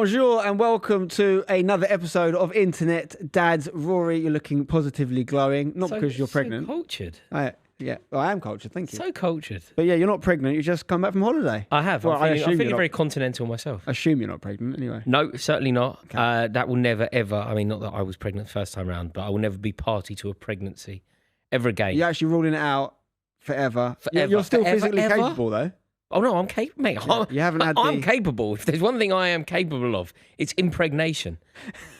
Bonjour and welcome to another episode of Internet Dads. Rory, you're looking positively glowing. Not because you're pregnant. So cultured. I am cultured, thank you. So cultured. But yeah, you're not pregnant. You just come back from holiday. I have. Well, I'm feeling not- very continental myself. Assume you're not pregnant anyway. No, certainly not. Okay. That will never, ever, I mean, not that I was pregnant the first time round, but I will never be party to a pregnancy ever again. You're actually ruling it out forever. Forever. You're still Forever, physically ever? capable though. Oh, no, I'm capable, mate. Yeah, you haven't had I'm capable. If there's one thing I am capable of, it's impregnation.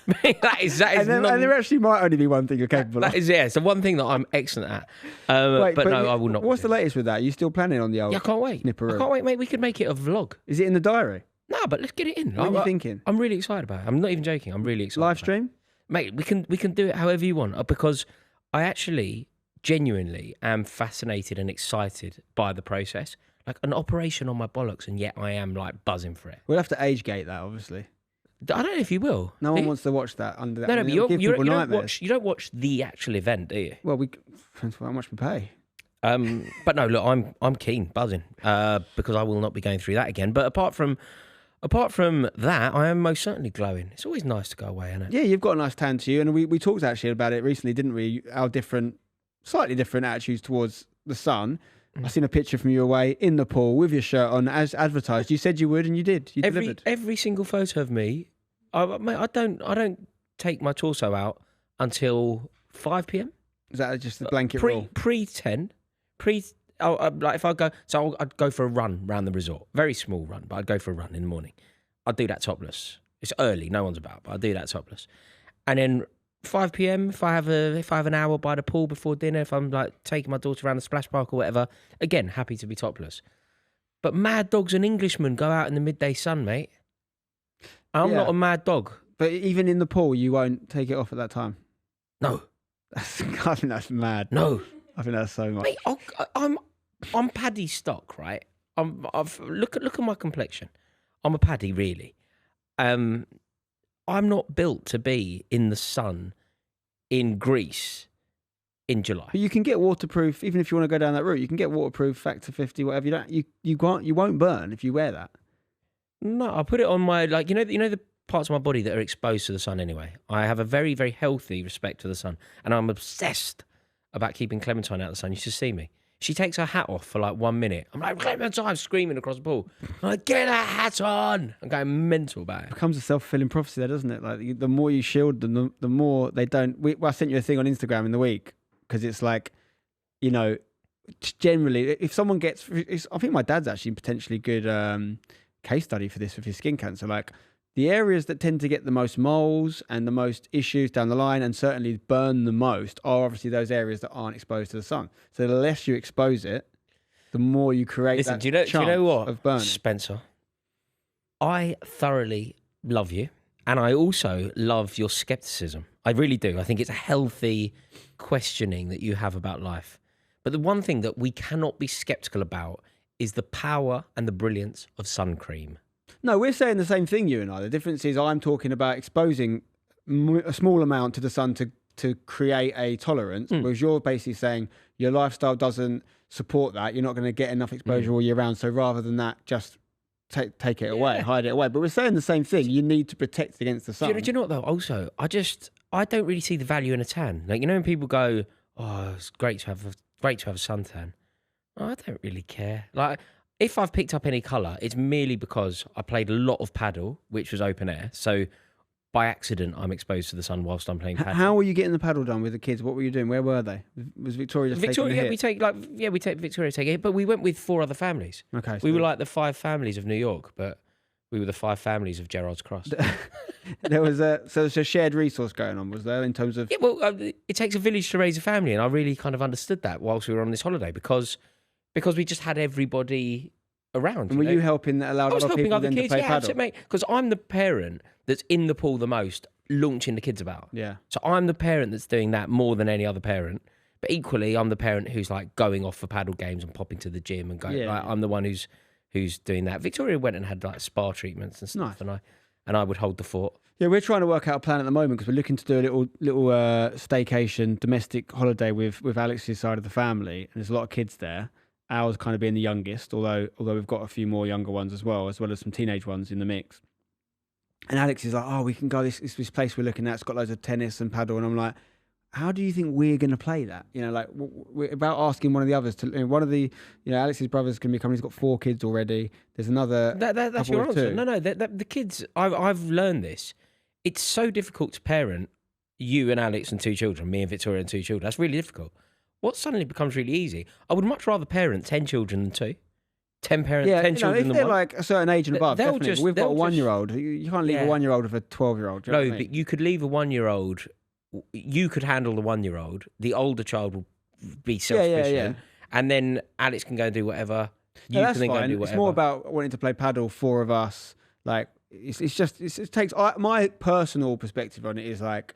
that is And there actually might only be one thing you're capable of. That is, yeah, it's the one thing that I'm excellent at. Wait, but no, I will not. What's the latest with that? Are you still planning on the old Yeah, I can't wait. snipperoo? I can't wait, mate. We could make it a vlog. Is it in the diary? No, but let's get it in. What are you thinking? I'm really excited about it. I'm not even joking. I'm really excited. Live about it. stream? Mate, we can do it however you want because I actually genuinely am fascinated and excited by the process. Like an operation on my bollocks, and yet I am like buzzing for it. We'll have to age gate that, obviously. I don't know if you will. No one wants to watch that under that. No, but you nightmares. you don't watch the actual event, do you? Well, depends how much we pay. But no, look, I'm keen, buzzing, because I will not be going through that again. But apart from that, I am most certainly glowing. It's always nice to go away, isn't it? Yeah, you've got a nice tan to you, and we talked actually about it recently, didn't we? Our slightly different attitudes towards the sun. I seen a picture from you away in the pool with your shirt on, as advertised. You said you would, and you did. You delivered. Every single photo of me, mate, I don't take my torso out until 5 p.m. Is that just the blanket rule? Pre-10, like if I go, so I'd go for a run around the resort, very small run, but I'd go for a run in the morning. I'd do that topless. It's early, no one's about, but I'd do that topless. And then 5 p.m. if I have an hour by the pool before dinner, if I'm like taking my daughter around the splash park or whatever, again happy to be topless. But mad dogs and Englishmen go out in the midday sun, mate. I'm not a mad dog. But even in the pool, you won't take it off at that time. No, I think that's mad. no. I think that's so much. Mate, I'm paddy stock, right? Look at my complexion. I'm a paddy, really. I'm not built to be in the sun in Greece in July. But you can get waterproof, even if you want to go down that route. You can get waterproof factor 50, whatever. You won't burn if you wear that. No, I put it on my you know the parts of my body that are exposed to the sun anyway. I have a very, very healthy respect for the sun, and I'm obsessed about keeping Clementine out of the sun. You should see me. She takes her hat off for like 1 minute. I'm like, Clementine, screaming across the pool. I'm like, get that hat on. I'm going mental about it. It becomes a self-fulfilling prophecy there, doesn't it? Like the more you shield them, the more they don't. I sent you a thing on Instagram in the week because it's like, generally, if someone gets, I think my dad's actually potentially good case study for this with his skin cancer. Like the areas that tend to get the most moles and the most issues down the line and certainly burn the most are obviously those areas that aren't exposed to the sun. So the less you expose it, the more you create Listen, that do you know what, of burning. Spencer? I thoroughly love you, and I also love your skepticism. I really do. I think it's a healthy questioning that you have about life. But the one thing that we cannot be skeptical about is the power and the brilliance of sun cream. No, we're saying the same thing, you and I. The difference is I'm talking about exposing a small amount to the sun to create a tolerance, whereas you're basically saying your lifestyle doesn't support that. You're not going to get enough exposure all year round. So rather than that, just take it away, hide it away. But we're saying the same thing. You need to protect against the sun. Do you know what, though? Also, I don't really see the value in a tan. Like, when people go, oh, it's great to have a suntan. I don't really care. Like, if I've picked up any colour, it's merely because I played a lot of paddle, which was open air. So by accident, I'm exposed to the sun whilst I'm playing paddle. How were you getting the paddle done with the kids? What were you doing? Where were they? Was Victoria just taking a hit? We take Victoria take it, but we went with 4 other families. Okay, we were like the 5 families of New York, but we were the 5 families of Gerrard's Cross. There was so there's a shared resource going on, was there, in terms of? Yeah, well, it takes a village to raise a family, and I really kind of understood that whilst we were on this holiday because we just had everybody around. And were you helping that allowed other people then to play paddle? Mate, because I'm the parent that's in the pool the most, launching the kids about. Yeah. So I'm the parent that's doing that more than any other parent. But equally, I'm the parent who's like going off for paddle games and popping to the gym and going. Yeah, like, I'm the one who's doing that. Victoria went and had like spa treatments and stuff, nice. and I would hold the fort. Yeah, we're trying to work out a plan at the moment because we're looking to do a little staycation, domestic holiday with Alex's side of the family, and there's a lot of kids there. Ours kind of being the youngest, although we've got a few more younger ones as well as some teenage ones in the mix. And Alex is like, oh, we can go this place we're looking at. It's got loads of tennis and paddle. And I'm like, how do you think we're going to play that? You know, like we're about asking one of the others to. One of the, Alex's brother's going to be coming. He's got 4 kids already. There's another. That's your answer. No, the kids. I've learned this. It's so difficult to parent you and Alex and 2 children, me and Victoria and 2 children. That's really difficult. What suddenly becomes really easy? I would much rather parent 10 children than 2. 10 parents, 10 children. If they're like a certain age and above, definitely. We've got a 1-year-old. You can't leave a 1-year-old with a 12-year-old. No, but you could leave a 1-year-old. You could handle the 1-year-old. The older child will be self-sufficient, and then Alex can go and do whatever. You can then go and do whatever. It's more about wanting to play paddle, 4 of us. Like it takes my personal perspective on it is like,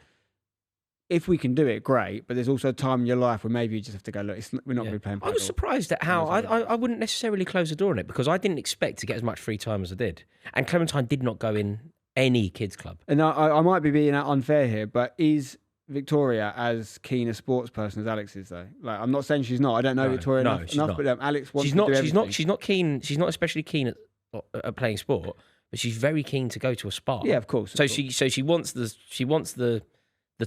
if we can do it, great. But there's also a time in your life where maybe you just have to go, look, we're not really playing paddle. I was surprised at how I wouldn't necessarily close the door on it because I didn't expect to get as much free time as I did. And Clementine did not go in any kids club. And I might be being unfair here, but is Victoria as keen a sports person as Alex is, though? Like, I'm not saying she's not. I don't know Victoria enough, but Alex wants to do everything. She's not keen. She's not especially keen at playing sport, but she's very keen to go to a spa. Yeah, of course. So she wants the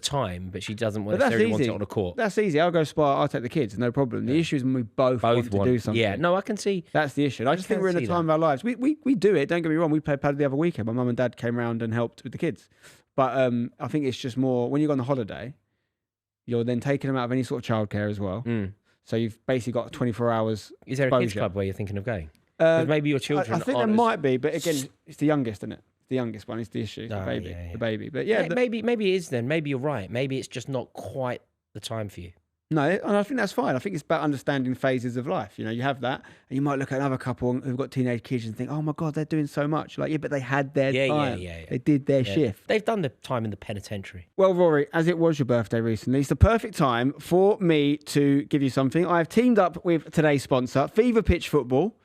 time, but she doesn't necessarily want it on a court. That's easy. I'll go spa. I'll take the kids. No problem. The issue is when we both want to do something. Yeah, no, I can see. That's the issue. I just think we're in a time of our lives. We do it. Don't get me wrong. We played paddle the other weekend. My mum and dad came round and helped with the kids. But I think it's just more when you go on the holiday, you're then taking them out of any sort of childcare as well. So you've basically got 24 hours. Is there a kids club where you're thinking of going? Maybe your children. I think there might be, but again, it's the youngest, isn't it? The youngest one is the issue, the baby. But maybe it is then. Maybe you're right. Maybe it's just not quite the time for you. No, and I think that's fine. I think it's about understanding phases of life. You have that, and you might look at another couple who've got teenage kids and think, "Oh my God, they're doing so much." Like, but they had their time. They did their shift. They've done the time in the penitentiary. Well, Rory, as it was your birthday recently, it's the perfect time for me to give you something. I have teamed up with today's sponsor, Fever Pitch Football,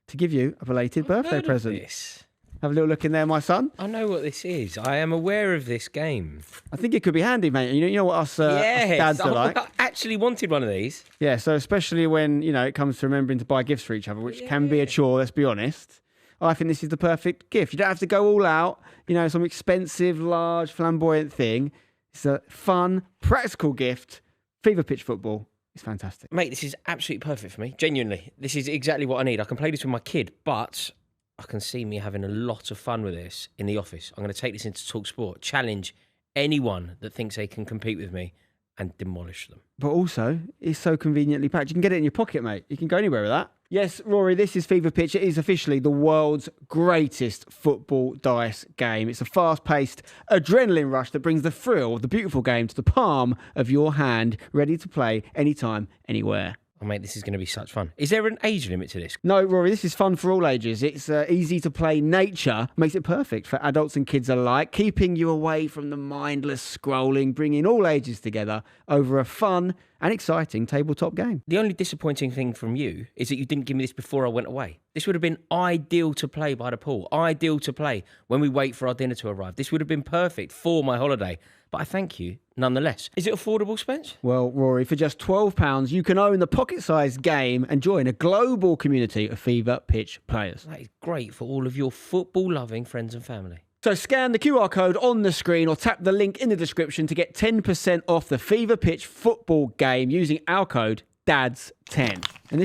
to give you a belated birthday present. Have a little look in there, my son. I know what this is. I am aware of this game. I think it could be handy, mate. You know what us dads are like. I actually wanted one of these. Yeah, so especially when, it comes to remembering to buy gifts for each other, which can be a chore, let's be honest. I think this is the perfect gift. You don't have to go all out, some expensive, large, flamboyant thing. It's a fun, practical gift. Fever Pitch Football. It's fantastic. Mate, this is absolutely perfect for me. Genuinely. This is exactly what I need. I can play this with my kid, but I can see me having a lot of fun with this in the office. I'm going to take this into Talk Sport, challenge anyone that thinks they can compete with me and demolish them. But also, it's so conveniently packed. You can get it in your pocket, mate. You can go anywhere with that. Yes, Rory, this is Fever Pitch. It is officially the world's greatest football dice game. It's a fast-paced adrenaline rush that brings the thrill of the beautiful game to the palm of your hand, ready to play anytime, anywhere. Oh, mate, this is going to be such fun. Is there an age limit to this? No, Rory, this is fun for all ages. It's easy to play nature, makes it perfect for adults and kids alike, keeping you away from the mindless scrolling, bringing all ages together over a fun and exciting tabletop game. The only disappointing thing from you is that you didn't give me this before I went away. This would have been ideal to play by the pool, ideal to play when we wait for our dinner to arrive. This would have been perfect for my holiday. But I thank you nonetheless. Is it affordable, Spence? Well, Rory, for just £12, you can own the pocket-sized game and join a global community of Fever Pitch players. That is great for all of your football-loving friends and family. So scan the QR code on the screen or tap the link in the description to get 10% off the Fever Pitch football game using our code DADS10. And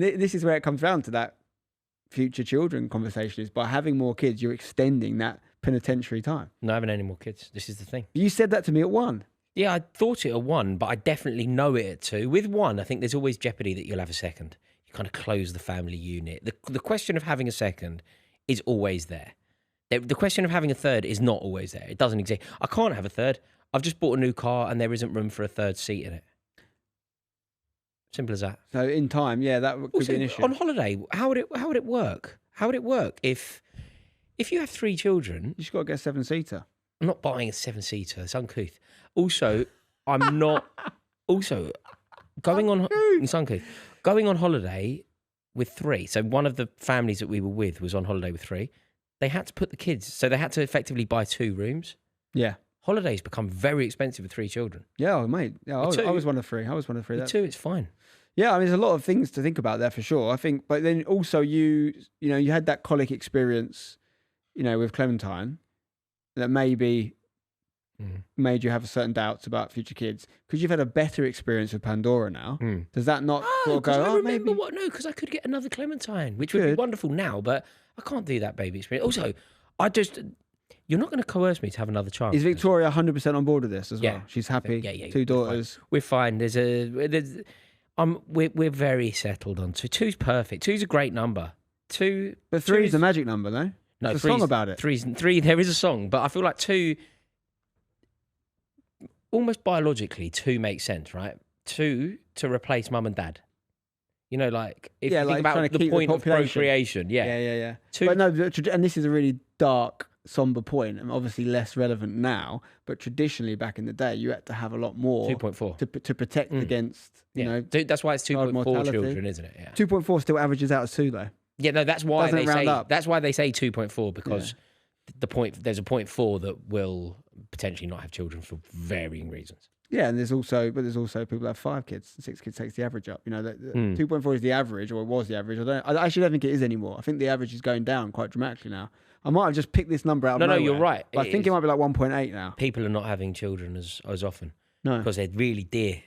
this is where it comes down to that future children conversation, is by having more kids, you're extending that penitentiary time. No, I haven't any more kids. This is the thing. You said that to me at 1. Yeah, I thought it at 1, but I definitely know it at 2. With 1, I think there's always jeopardy that you'll have a second. You kind of close the family unit. The question of having a second is always there. The question of having a third is not always there. It doesn't exist. I can't have a third. I've just bought a new car and there isn't room for a third seat in it. Simple as that. So in time, that could be an issue. On holiday, how would it work? How would it work if you have 3 children? You just got to get a 7-seater. I'm not buying a 7-seater. It's uncouth. Also, I'm not. Also, going on. It's uncouth. Going on holiday with 3. So one of the families that we were with was on holiday with 3. They had to put the kids. So they had to effectively buy 2 rooms. Yeah. Holidays become very expensive with 3 children. Yeah, mate. Yeah, I was one of 3. With 2, it's fine. Yeah, I mean, there's a lot of things to think about there for sure. I think, but then also you had that colic experience, with Clementine. that maybe made you have certain doubts about future kids? Because you've had a better experience with Pandora now. Does that not sort of go, I remember maybe? what? No, because I could get another Clementine, which would be wonderful now, but I can't do that baby experience. Also, you're not going to coerce me to have another child. Is Victoria 100% on board with this as well? Yeah. She's happy. Yeah. 2 daughters. We're fine. We're very settled on 2. 2's perfect. 2's a great number. 2. But 3 is the magic number, though. No, there's a song about it. 3. There is a song, but I feel like 2. Almost biologically, 2 makes sense, right? 2 to replace mum and dad. You know, like if you think about the point of procreation. Yeah. 2, but no, and this is a really dark, somber point, and obviously less relevant now. But traditionally, back in the day, you had to have a lot more 2.4 to protect against. You know, that's why it's 2.4 children, isn't it? Yeah. 2.4 still averages out as 2, though. Yeah, no, that's why Doesn't they round say up. that's why they say 2.4 because there's a 0.4 that will potentially not have children for varying reasons. Yeah, and there's also people that have 5 kids. 6 kids takes the average up. You know, 2.4 is the average, or it was the average. I actually don't think it is anymore. I think the average is going down quite dramatically now. I might have just picked this number out of nowhere. No, you're right. But I think it might be like 1.8 now. People are not having children as often. No. Because they're really dear.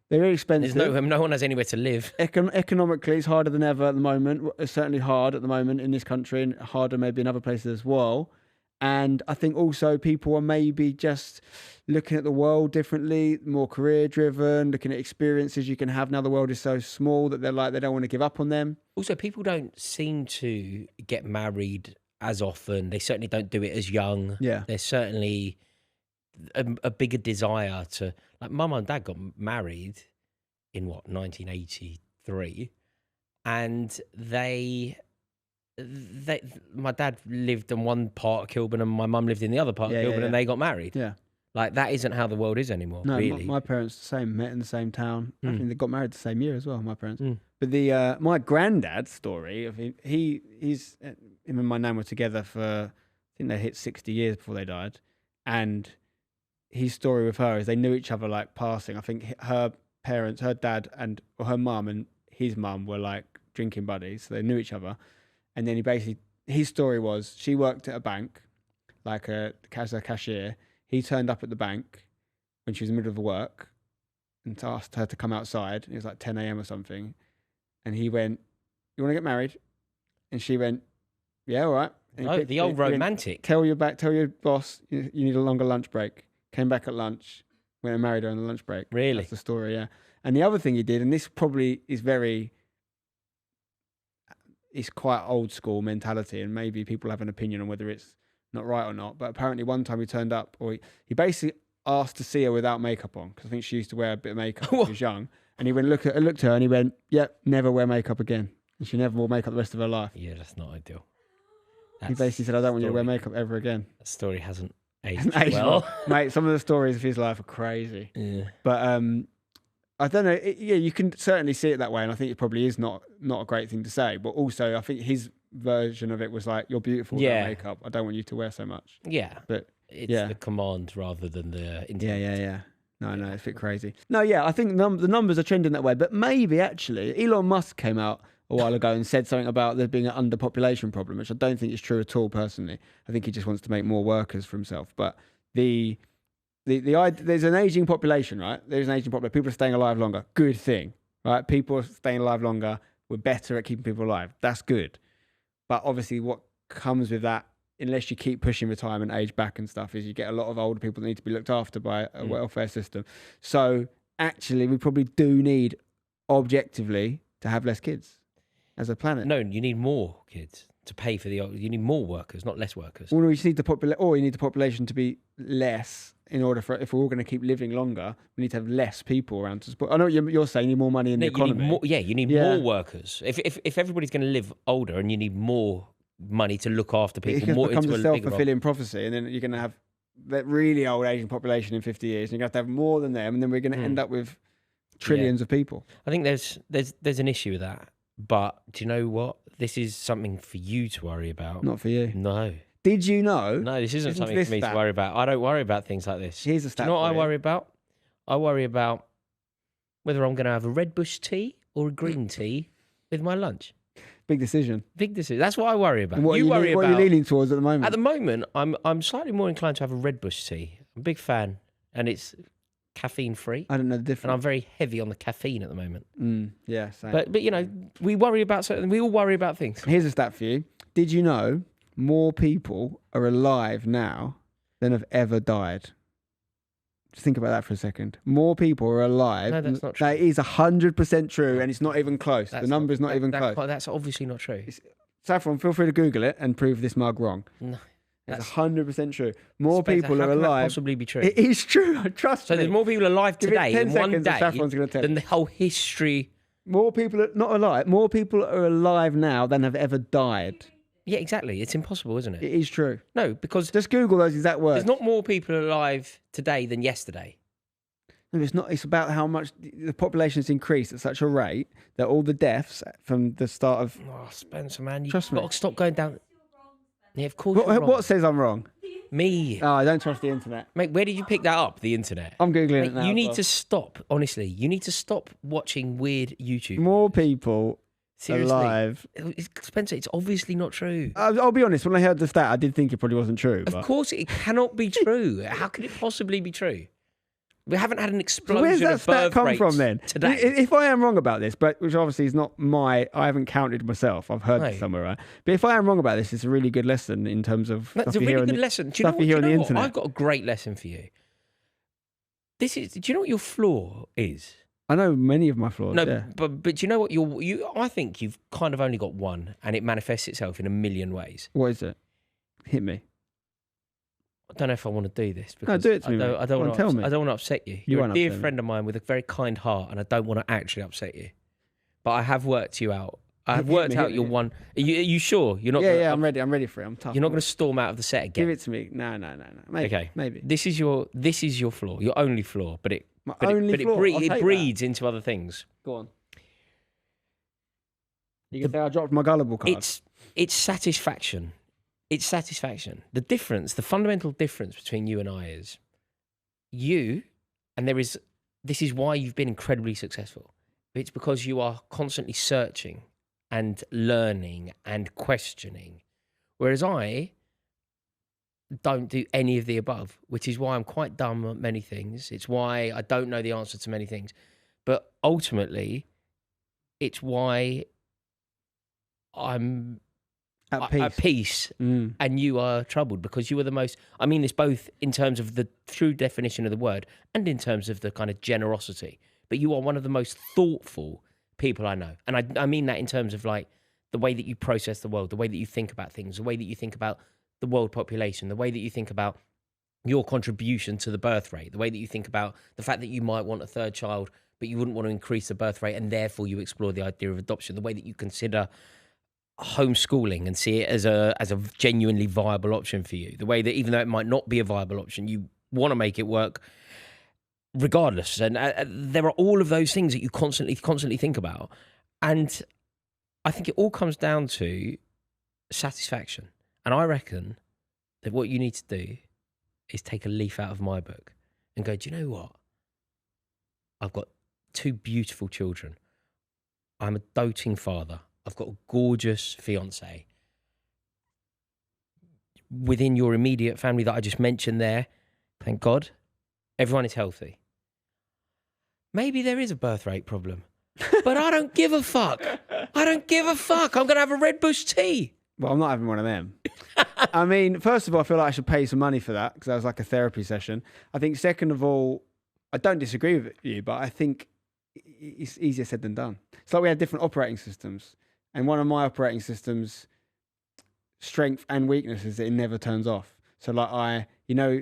They're very expensive. There's no one has anywhere to live. Economically, it's harder than ever at the moment. It's certainly hard at the moment in this country, and harder maybe in other places as well. And I think also people are maybe just looking at the world differently, more career driven, looking at experiences you can have now. The world is so small that they don't want to give up on them. Also, people don't seem to get married as often. They certainly don't do it as young. Yeah. There's certainly a bigger desire to, like, mum and dad got married in 1983, and my dad lived in one part of Kilburn and my mum lived in the other part of Kilburn, and they got married. Yeah. Like, that isn't how the world is anymore, No, really. my parents the same, met in the same town. I think they got married the same year as well, my parents. But my granddad's story, of him and my nan were together for, I think they hit 60 years before they died. And his story with her is they knew each other like passing. I think her parents, her dad or her mum and his mum were like drinking buddies. So they knew each other. And then his story was she worked at a bank, like as a cashier. He turned up at the bank when she was in the middle of work and asked her to come outside. It was like 10 a.m. or something. And he went, "You want to get married?" And she went, "Yeah, all right." And the old romantic. Tell your boss you need a longer lunch break. Came back at lunch, went and married her on the lunch break. Really? That's the story, yeah. And the other thing he did, and this probably is it's quite old school mentality, and maybe people have an opinion on whether it's not right or not. But apparently one time he turned up, or he basically asked to see her without makeup on, because I think she used to wear a bit of makeup when she was young. And he went, looked at her and he went, "Yep, never wear makeup again." And she never wore makeup the rest of her life. Yeah, that's not ideal. He basically said, "I don't want you to wear makeup ever again." That story hasn't aged well. Mate, some of the stories of his life are crazy. Yeah. But I don't know. You can certainly see it that way, and I think it probably is not a great thing to say. But also, I think his version of it was like, "You're beautiful without makeup. I don't want you to wear so much." Yeah, but it's the command rather than the intent. Yeah. No, it's a bit crazy. No, I think the numbers are trending that way. But maybe actually, Elon Musk came out a while ago and said something about there being an underpopulation problem, which I don't think is true at all. Personally, I think he just wants to make more workers for himself. But there's an aging population, right? There's an aging population. People are staying alive longer. Good thing, right? People are staying alive longer. We're better at keeping people alive. That's good. But obviously, what comes with that, unless you keep pushing retirement age back and stuff, is you get a lot of older people that need to be looked after by a welfare system. So actually, we probably do need, objectively, to have less kids as a planet. No, you need more kids to pay for you need more workers, not less workers. Well, you just need you need the population to be less in order for, if we're all going to keep living longer, we need to have less people around to support. I know what you're saying, you need more money in the economy. You need more workers. If everybody's going to live older and you need more money to look after people, more becomes into a self-fulfilling prophecy, and then you're going to have that really old Asian population in 50 years, and you're going to have more than them, and then we're going to end up with trillions of people. I think there's an issue with that. But do you know what? This is something for you to worry about. Not for you. No. Did you know? No, this isn't something for me to worry about. I don't worry about things like this. Here's a stat. Do you know what I worry about? I worry about whether I'm going to have a red bush tea or a green tea with my lunch. Big decision. Big decision. That's what I worry about. And what You worry what about. are you leaning towards at the moment? At the moment, I'm slightly more inclined to have a Red Bush tea. I'm a big fan, and it's caffeine free. I don't know the difference. And I'm very heavy on the caffeine at the moment. Yeah, same. But you know, we worry about certain. We all worry about things. Here's a stat for you. Did you know more people are alive now than have ever died? Just think about that for a second. More people are alive. No, that's not true. That is 100% true, and it's not even close. The number is not even close. That's obviously not true. Saffron, feel free to Google it and prove this mug wrong. No, it's 100% true. More people are How can that alive. possibly be true? It is true. Trust me. So there's more people alive Give it today 10 in one seconds day and Saffron's gonna tell than you. the whole history. More people are not alive. More people are alive now than have ever died. Yeah, exactly. It's impossible, isn't it? It is true. No, because Just Google those exact words. there's not more people alive today than yesterday. No, it's not. It's about how much the population has increased at such a rate that all the deaths from the start of. Oh, Spencer, man, you've Trust me. got to stop going down. Yeah, of course. you're wrong. What says I'm wrong? Me. Oh, I don't trust the internet. Mate, where did you pick that up? The internet. I'm Googling Mate, it now. you as need well. to stop, honestly. You need to stop watching weird YouTube. More people Seriously. alive. Spencer, it's obviously not true. I'll be honest. When I heard the stat, I did think it probably wasn't true. Of But course, it cannot be true. How could it possibly be true? We haven't had an so explosion where's that of stat birth come rates from then? today. If I am wrong about this, but which obviously is not I haven't counted myself. I've heard No. this somewhere, right? But if I am wrong about this, it's a really good lesson in terms of That's stuff a you hear really on good the- lesson. Do you know stuff what? you hear Do on you the know what? internet. I've got a great lesson for you. Do you know what your flaw is? I know many of my flaws. No, yeah. but do you know what I think you've kind of only got one, and it manifests itself in a million ways. What is it? Hit me. I don't know if I want to do this No, because do it to me, mate. I Go on, don't tell want me. to. I don't want to upset you. You You're won't a dear upset me. friend of mine with a very kind heart, and I don't want to actually upset you. But I have worked you out. I have Hit worked me, out hit your me. one. Are you sure you're not? Yeah, gonna, yeah, I'm ready. I'm ready for it. I'm tough. You're not going to storm out of the set again. Give it to me. No. Maybe. Okay. Maybe. This is your flaw, your only flaw, but it My but only it, flaw? I'll it take breeds into other things. Go on. You can say I dropped my gullible card. It's satisfaction. It's satisfaction. The difference, the fundamental difference between you and I is you, and this is why you've been incredibly successful. It's because you are constantly searching and learning and questioning. Whereas I don't do any of the above, which is why I'm quite dumb at many things. It's why I don't know the answer to many things. But ultimately, it's why I'm at peace and you are troubled, because you are the most, I mean this both in terms of the true definition of the word and in terms of the kind of generosity, but you are one of the most thoughtful people I know. And I mean that in terms of like the way that you process the world, the way that you think about things, the way that you think about the world population, the way that you think about your contribution to the birth rate, the way that you think about the fact that you might want a third child, but you wouldn't want to increase the birth rate and therefore you explore the idea of adoption, the way that you consider homeschooling and see it as a genuinely viable option for you, the way that even though it might not be a viable option, you want to make it work regardless. And there are all of those things that you constantly think about. And I think it all comes down to satisfaction. And I reckon that what you need to do is take a leaf out of my book and go, do you know what? I've got 2 beautiful children. I'm a doting father. I've got a gorgeous fiance. Within your immediate family that I just mentioned there, thank God, everyone is healthy. Maybe there is a birth rate problem, but I don't give a fuck. I don't give a fuck. I'm going to have a Red Bush tea. Well, I'm not having one of them. I mean, first of all, I feel like I should pay some money for that because that was like a therapy session. I think second of all, I don't disagree with you, but I think it's easier said than done. It's like we have different operating systems. And one of my operating systems' strength and weakness is that it never turns off. So like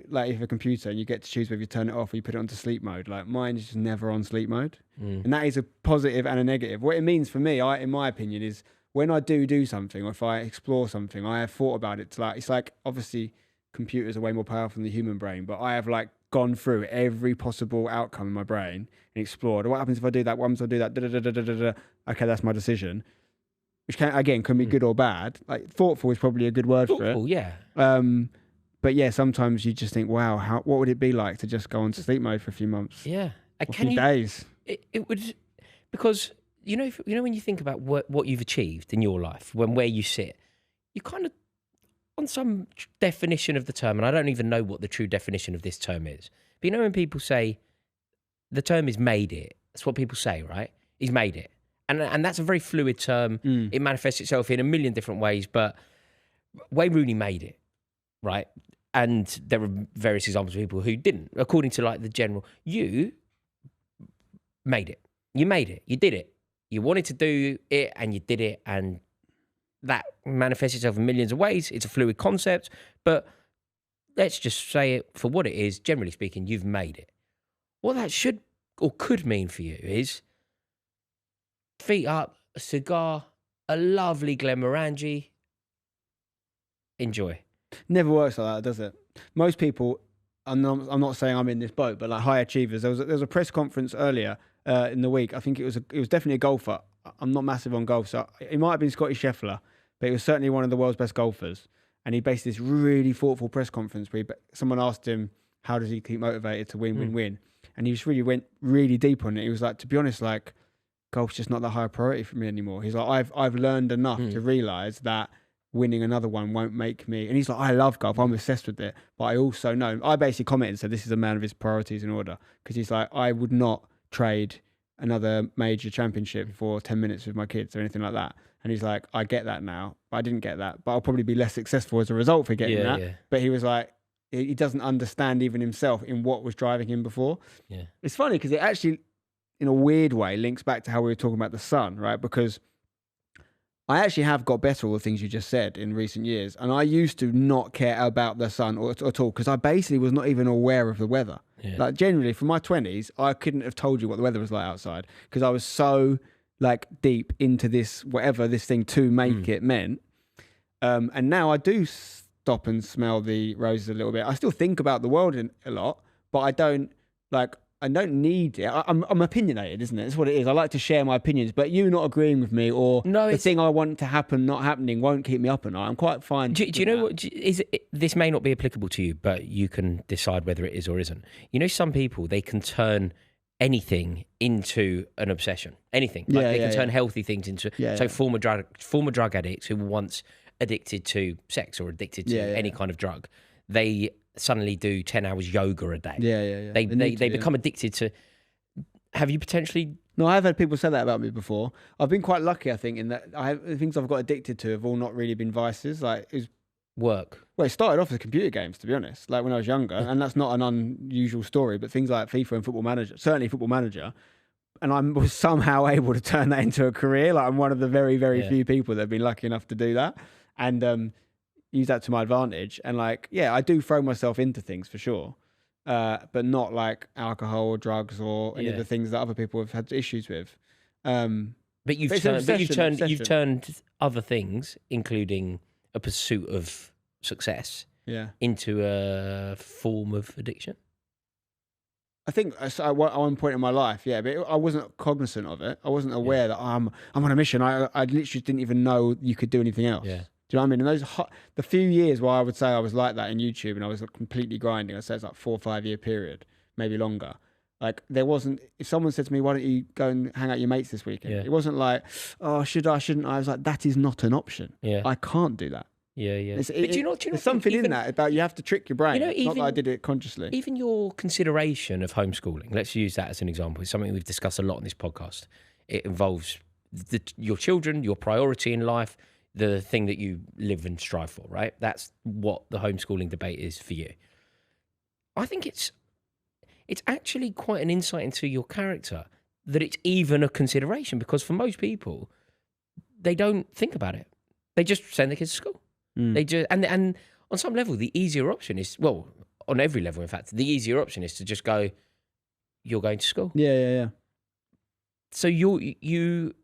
like if you have a computer and you get to choose whether you turn it off or you put it onto sleep mode, like mine is just never on sleep mode. And that is a positive and a negative. What it means for me, in my opinion, is when I do something or if I explore something, I have thought about it. It's like obviously computers are way more powerful than the human brain, but I have like gone through every possible outcome in my brain and explored what happens if I do that, once I do that, okay, that's my decision. Which can be good or bad. Like thoughtful is probably a good word for it. Yeah. But yeah, sometimes you just think, wow, what would it be like to just go on sleep mode for a few months? Yeah. Or a few days? It would, because when you think about what you've achieved in your life, where you sit, you kind of on some definition of the term, and I don't even know what the true definition of this term is. But when people say the term is made it, that's what people say, right? He's made it. And that's a very fluid term. It manifests itself in a million different ways, but Wayne Rooney made it, right? And there are various examples of people who didn't. According to like the general, you made it. You made it. You did it. You wanted to do it and you did it, and that manifests itself in millions of ways. It's a fluid concept, but let's just say it for what it is. Generally speaking, you've made it. What that should or could mean for you is feet up, a cigar, a lovely Glenmorangie. Enjoy. Never works like that, does it? Most people, I'm not saying I'm in this boat, but like high achievers. There was a press conference earlier in the week. I think it was definitely a golfer. I'm not massive on golf, so it might have been Scotty Scheffler, but he was certainly one of the world's best golfers. And he based this really thoughtful press conference where someone asked him, how does he keep motivated to win? And he just really went really deep on it. He was like, to be honest, like, golf's just not that high a priority for me anymore. He's like, I've learned enough to realise that winning another one won't make me. And he's like, I love golf. I'm obsessed with it. But I also know, I basically commented and said, this is a man of his priorities in order. Because he's like, I would not trade another major championship for 10 minutes with my kids or anything like that. And he's like, I get that now, but I didn't get that. But I'll probably be less successful as a result for getting that. Yeah. But he was like, he doesn't understand even himself in what was driving him before. Yeah. It's funny because it actually, in a weird way, links back to how we were talking about the sun, right? Because I actually have got better, all the things you just said, in recent years. And I used to not care about the sun at all because I basically was not even aware of the weather. Yeah. Like generally, for my 20s, I couldn't have told you what the weather was like outside because I was so like deep into this, whatever this thing to make it meant. And now I do stop and smell the roses a little bit. I still think about the world a lot, but I don't need it. I'm opinionated, isn't it? That's what it is. I like to share my opinions, but you not agreeing with me or the thing I want to happen not happening won't keep me up at night. I'm quite fine. Do you know what? This may not be applicable to you, but you can decide whether it is or isn't. You know, some people, they can turn anything into an obsession. Anything. Like they can turn healthy things into... So former drug addicts who were once addicted to sex or addicted to any kind of drug, they suddenly do 10 hours yoga a day. They become addicted to... Have you potentially... No, I've had people say that about me before. I've been quite lucky, I think, in that the things I've got addicted to have all not really been vices. Like, it was... Work. Well, it started off as computer games, to be honest, like when I was younger, and that's not an unusual story, but things like FIFA and Football Manager, certainly Football Manager, and I was somehow able to turn that into a career. Like, I'm one of the very, very few people that have been lucky enough to do that, and use that to my advantage. And like, I do throw myself into things for sure, but not alcohol or drugs or any of the things that other people have had issues with. But you've turned other things, including a pursuit of success, into a form of addiction. I think at one point in my life, but I wasn't cognizant of it. I wasn't aware that I'm on a mission. I literally didn't even know you could do anything else. Yeah. Do you know what I mean? And the few years where I would say I was like that in YouTube and I was completely grinding, I'd say it's like 4 or 5 year period, maybe longer. Like, there wasn't, if someone said to me, why don't you go and hang out with your mates this weekend? It wasn't like, oh, should I, shouldn't I? I was like, that is not an option. Yeah. I can't do that. Yeah. But do you know there's something in that about you have to trick your brain. Not that I did it consciously. Even your consideration of homeschooling, let's use that as an example. It's something we've discussed a lot on this podcast. It involves your children, your priority in life, the thing that you live and strive for, right? That's what the homeschooling debate is for you. I think it's actually quite an insight into your character that it's even a consideration, because for most people, they don't think about it. They just send their kids to school. They just and on some level, the easier option is, well, on every level, in fact, the easier option is to just go, you're going to school. Yeah. So you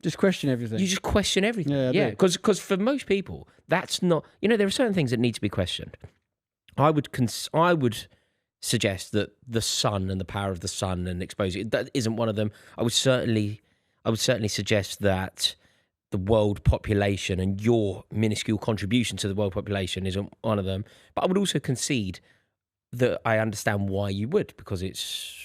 just question everything. You just question everything. Yeah, because for most people, that's not. There are certain things that need to be questioned. I would suggest that the sun and the power of the sun and exposure, that isn't one of them. I would certainly suggest that the world population and your minuscule contribution to the world population isn't one of them. But I would also concede that I understand why you would, because it's...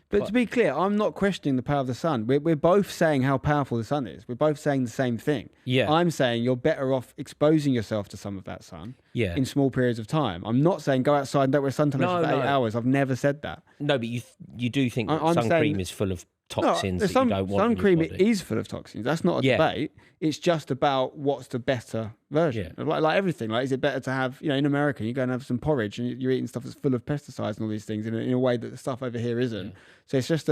But to be clear, I'm not questioning the power of the sun. We're both saying how powerful the sun is. We're both saying the same thing. Yeah. I'm saying you're better off exposing yourself to some of that sun in small periods of time. I'm not saying go outside and don't wear sun for 8 hours. I've never said that. No, but you do think that sun cream is full of toxins that you don't want sun in your cream body. is full of toxins. That's not a debate. It's just about what's the better version. Like everything. Like, is it better to have, in America, you go and have some porridge and you're eating stuff that's full of pesticides and all these things in a way that the stuff over here isn't. So it's just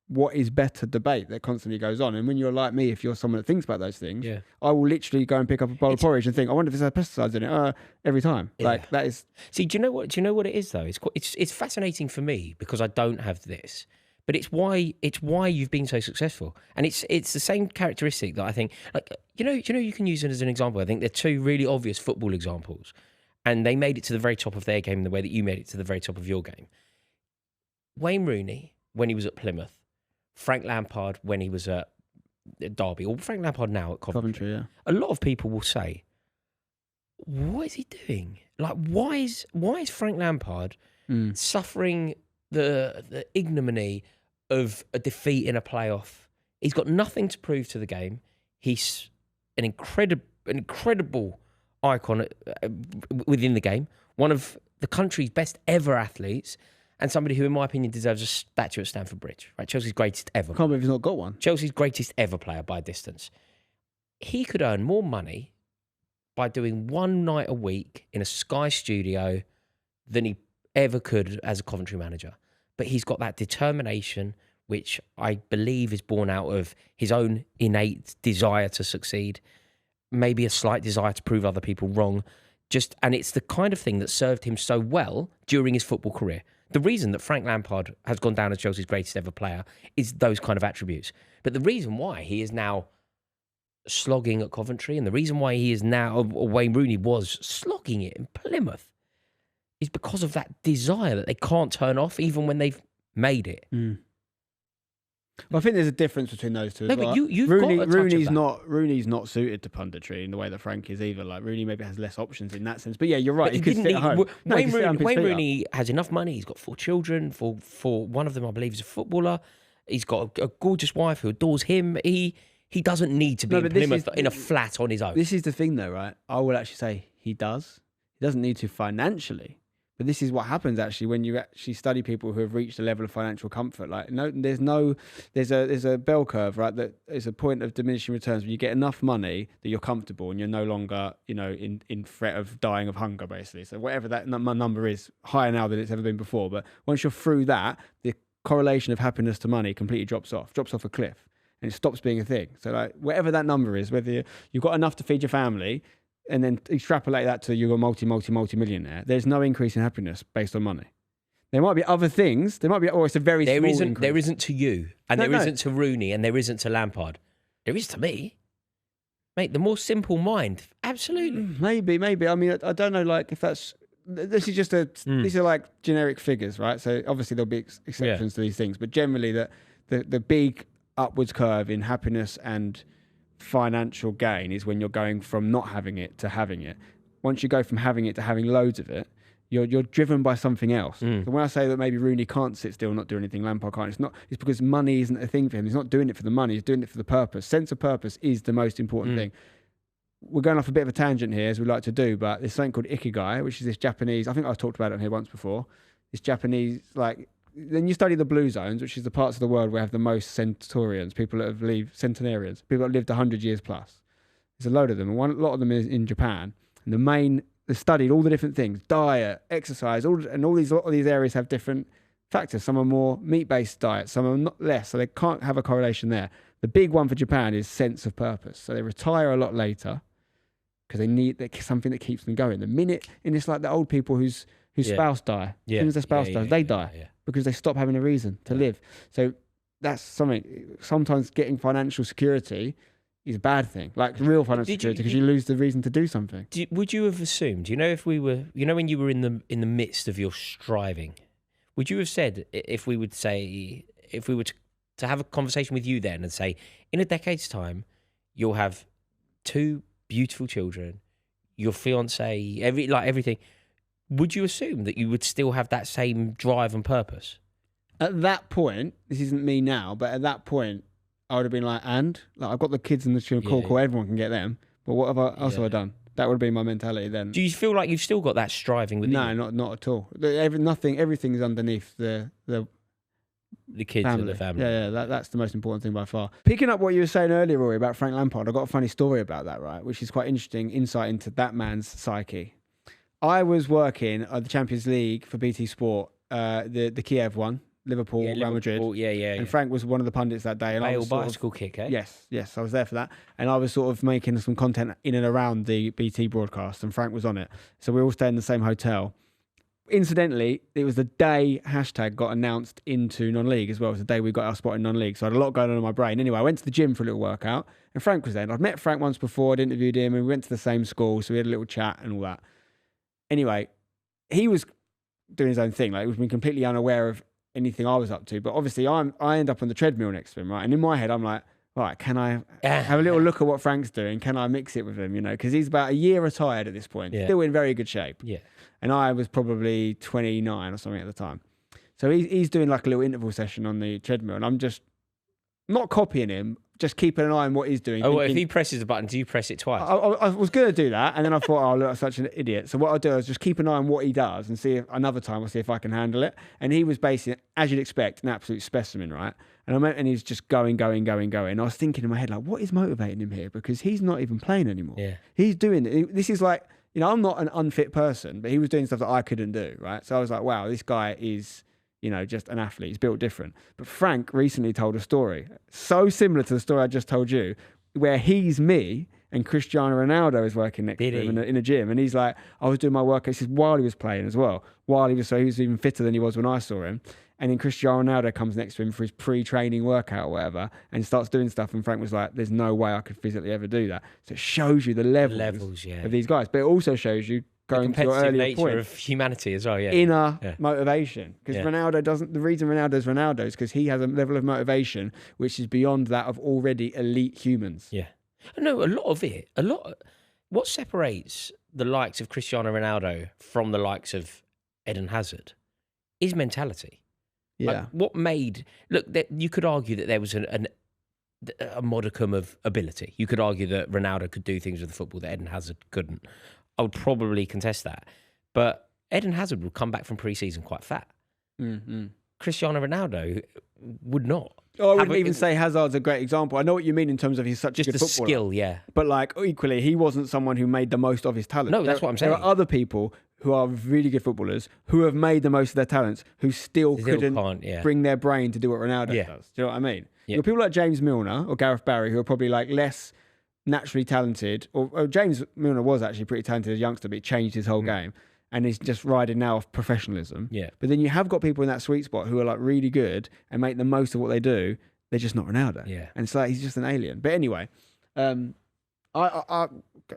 what is better debate that constantly goes on. And when you're like me, if you're someone that thinks about those things, I will literally go and pick up a bowl of porridge and think, I wonder if there's pesticides in it every time. Like that is. See, do you know what it is though? It's fascinating for me because I don't have this. But it's why you've been so successful, and it's the same characteristic that I think, like you can use it as an example. I think they're two really obvious football examples, and they made it to the very top of their game in the way that you made it to the very top of your game. Wayne Rooney when he was at Plymouth, Frank Lampard when he was at Derby, or Frank Lampard now at Coventry. Yeah. A lot of people will say, "What is he doing? Like, why is Frank Lampard suffering the ignominy of a defeat in a playoff? He's got nothing to prove to the game. He's an incredible icon within the game, one of the country's best ever athletes, and somebody who, in my opinion, deserves a statue at Stamford Bridge. Right, Chelsea's greatest ever. I can't believe he's not got one. Chelsea's greatest ever player by a distance. He could earn more money by doing one night a week in a Sky studio than he ever could as a Coventry manager. But he's got that determination, which I believe is born out of his own innate desire to succeed, maybe a slight desire to prove other people wrong. And it's the kind of thing that served him so well during his football career. The reason that Frank Lampard has gone down as Chelsea's greatest ever player is those kind of attributes. But the reason why he is now slogging at Coventry, and the reason why he is now, or Wayne Rooney was slogging it in Plymouth, is because of that desire that they can't turn off even when they've made it. Well, I think there's a difference between those two. No, well. but you've got a touch Rooney's of that. Rooney's not suited to punditry in the way that Frank is either. Like Rooney maybe has less options in that sense. But yeah, you're right. He could sit at home. Wayne Rooney has enough money. He's got 4 children. For one of them, I believe, is a footballer. He's got a gorgeous wife who adores him. He doesn't need to be in Plymouth in a flat on his own. This is the thing, though, right? I will actually say he does. He doesn't need to financially. But this is what happens actually when you actually study people who have reached a level of financial comfort. Like there's a bell curve, right? That is a point of diminishing returns when you get enough money that you're comfortable and you're no longer, in threat of dying of hunger, basically. So whatever that number is, higher now than it's ever been before. But once you're through that, the correlation of happiness to money completely drops off a cliff, and it stops being a thing. So like whatever that number is, whether you've got enough to feed your family, and then extrapolate that to you're a multi-millionaire, there's no increase in happiness based on money. There might be other things. There might be, or it's a very small increase. There isn't to you, and there isn't to Rooney, and there isn't to Lampard. There is to me. Mate, the more simple mind, absolutely. Maybe. I mean, I don't know, like, if that's... This is just these are like generic figures, right? So obviously there'll be exceptions to these things, but generally the big upwards curve in happiness and financial gain is when you're going from not having it to having it. Once you go from having it to having loads of it, you're driven by something else. So when I say that maybe Rooney can't sit still and not do anything, Lampard can't, it's because money isn't a thing for him. He's not doing it for the money, he's doing it for the purpose. Sense of purpose is the most important thing. We're going off a bit of a tangent here, as we like to do, but there's something called Ikigai, which is this Japanese, I think I've talked about it on here once before, this Japanese, like, then you study the blue zones, which is the parts of the world where have the most centenarians, people that have centenarians, people that lived 100 years plus. There's a load of them, and a lot of them is in Japan. And they studied all the different things, diet, exercise, a lot of these areas have different factors. Some are more meat-based diets, some are not less, so they can't have a correlation there. The big one for Japan is sense of purpose. So they retire a lot later because they need something that keeps them going. The minute, and it's like the old people whose spouse die. As soon as their spouse dies, they die because they stop having a reason to live. So that's something. Sometimes getting financial security is a bad thing, like real financial security, because you lose the reason to do something. Would you have assumed? If we were, when you were in the midst of your striving, would you have said, if we were to have a conversation with you then and say, in a decade's time, you'll have 2 beautiful children, your fiance, everything. Would you assume that you would still have that same drive and purpose? At that point, this isn't me now, but at that point, I would have been like, I've got the kids in the stream, cool, everyone can get them. But what else have I done? That would have been my mentality then. Do you feel like you've still got that striving within you? No, not at all. Everything's underneath the kids and the family. Yeah, that's the most important thing by far. Picking up what you were saying earlier, Rory, about Frank Lampard, I got a funny story about that, right? Which is quite interesting insight into that man's psyche. I was working at the Champions League for BT Sport, the Kiev one. Liverpool, Real Madrid. And Frank was one of the pundits that day. And I was bicycle kick, eh? Yes, I was there for that. And I was sort of making some content in and around the BT broadcast, and Frank was on it. So we all stayed in the same hotel. Incidentally, it was the day hashtag got announced into non-league as well. It was the day we got our spot in non-league. So I had a lot going on in my brain. Anyway, I went to the gym for a little workout, and Frank was there. And I'd met Frank once before, I'd interviewed him, and we went to the same school. So we had a little chat and all that. Anyway, he was doing his own thing. Like, he was being completely unaware of anything I was up to, but obviously I end up on the treadmill next to him, right? And in my head, I'm like, right, can I have a little look at what Frank's doing? Can I mix it with him? Because he's about a year retired at this point, still in very good shape. Yeah. And I was probably 29 or something at the time. So he's doing like a little interval session on the treadmill, and I'm just not copying him, just keeping an eye on what he's doing. Oh, if he presses the button, do you press it twice? I was going to do that, and then I thought, oh, look, I'm such an idiot. So what I'll do is just keep an eye on what he does and see if another time I'll see if I can handle it. And he was basically, as you'd expect, an absolute specimen, right? And he's just going. I was thinking in my head, like, what is motivating him here? Because he's not even playing anymore. Yeah. He's doing it. This is like, I'm not an unfit person, but he was doing stuff that I couldn't do, right? So I was like, wow, this guy is, just an athlete. He's built different. But Frank recently told a story so similar to the story I just told you, where he's me and Cristiano Ronaldo is working next to him in a gym. And he's like, I was doing my work. This is while he was playing as well. He was even fitter than he was when I saw him. And then Cristiano Ronaldo comes next to him for his pre-training workout or whatever and starts doing stuff. And Frank was like, there's no way I could physically ever do that. So it shows you the levels of these guys. But it also shows you, going to your earlier point, of humanity as well, inner motivation. Because Ronaldo doesn't. The reason Ronaldo's Ronaldo is because he has a level of motivation which is beyond that of already elite humans. Yeah, no, what separates the likes of Cristiano Ronaldo from the likes of Eden Hazard is mentality. Yeah, you could argue that there was a modicum of ability. You could argue that Ronaldo could do things with the football that Eden Hazard couldn't. I would probably contest that. But Eden Hazard would come back from pre-season quite fat. Mm-hmm. Cristiano Ronaldo would not. Oh, I wouldn't even say Hazard's a great example. I know what you mean in terms of he's such a good footballer. Just the skill, yeah. But like equally, he wasn't someone who made the most of his talent. No, that's what I'm saying. There are other people who are really good footballers who have made the most of their talents who still couldn't bring their brain to do what Ronaldo does. Do you know what I mean? Yeah. You've got people like James Milner or Gareth Barry who are probably like less naturally talented, or James Milner was actually pretty talented as a youngster, but he changed his whole game, and he's just riding now off professionalism. Yeah. But then you have got people in that sweet spot who are like really good and make the most of what they do. They're just not Ronaldo. Yeah. And it's like he's just an alien. But anyway, I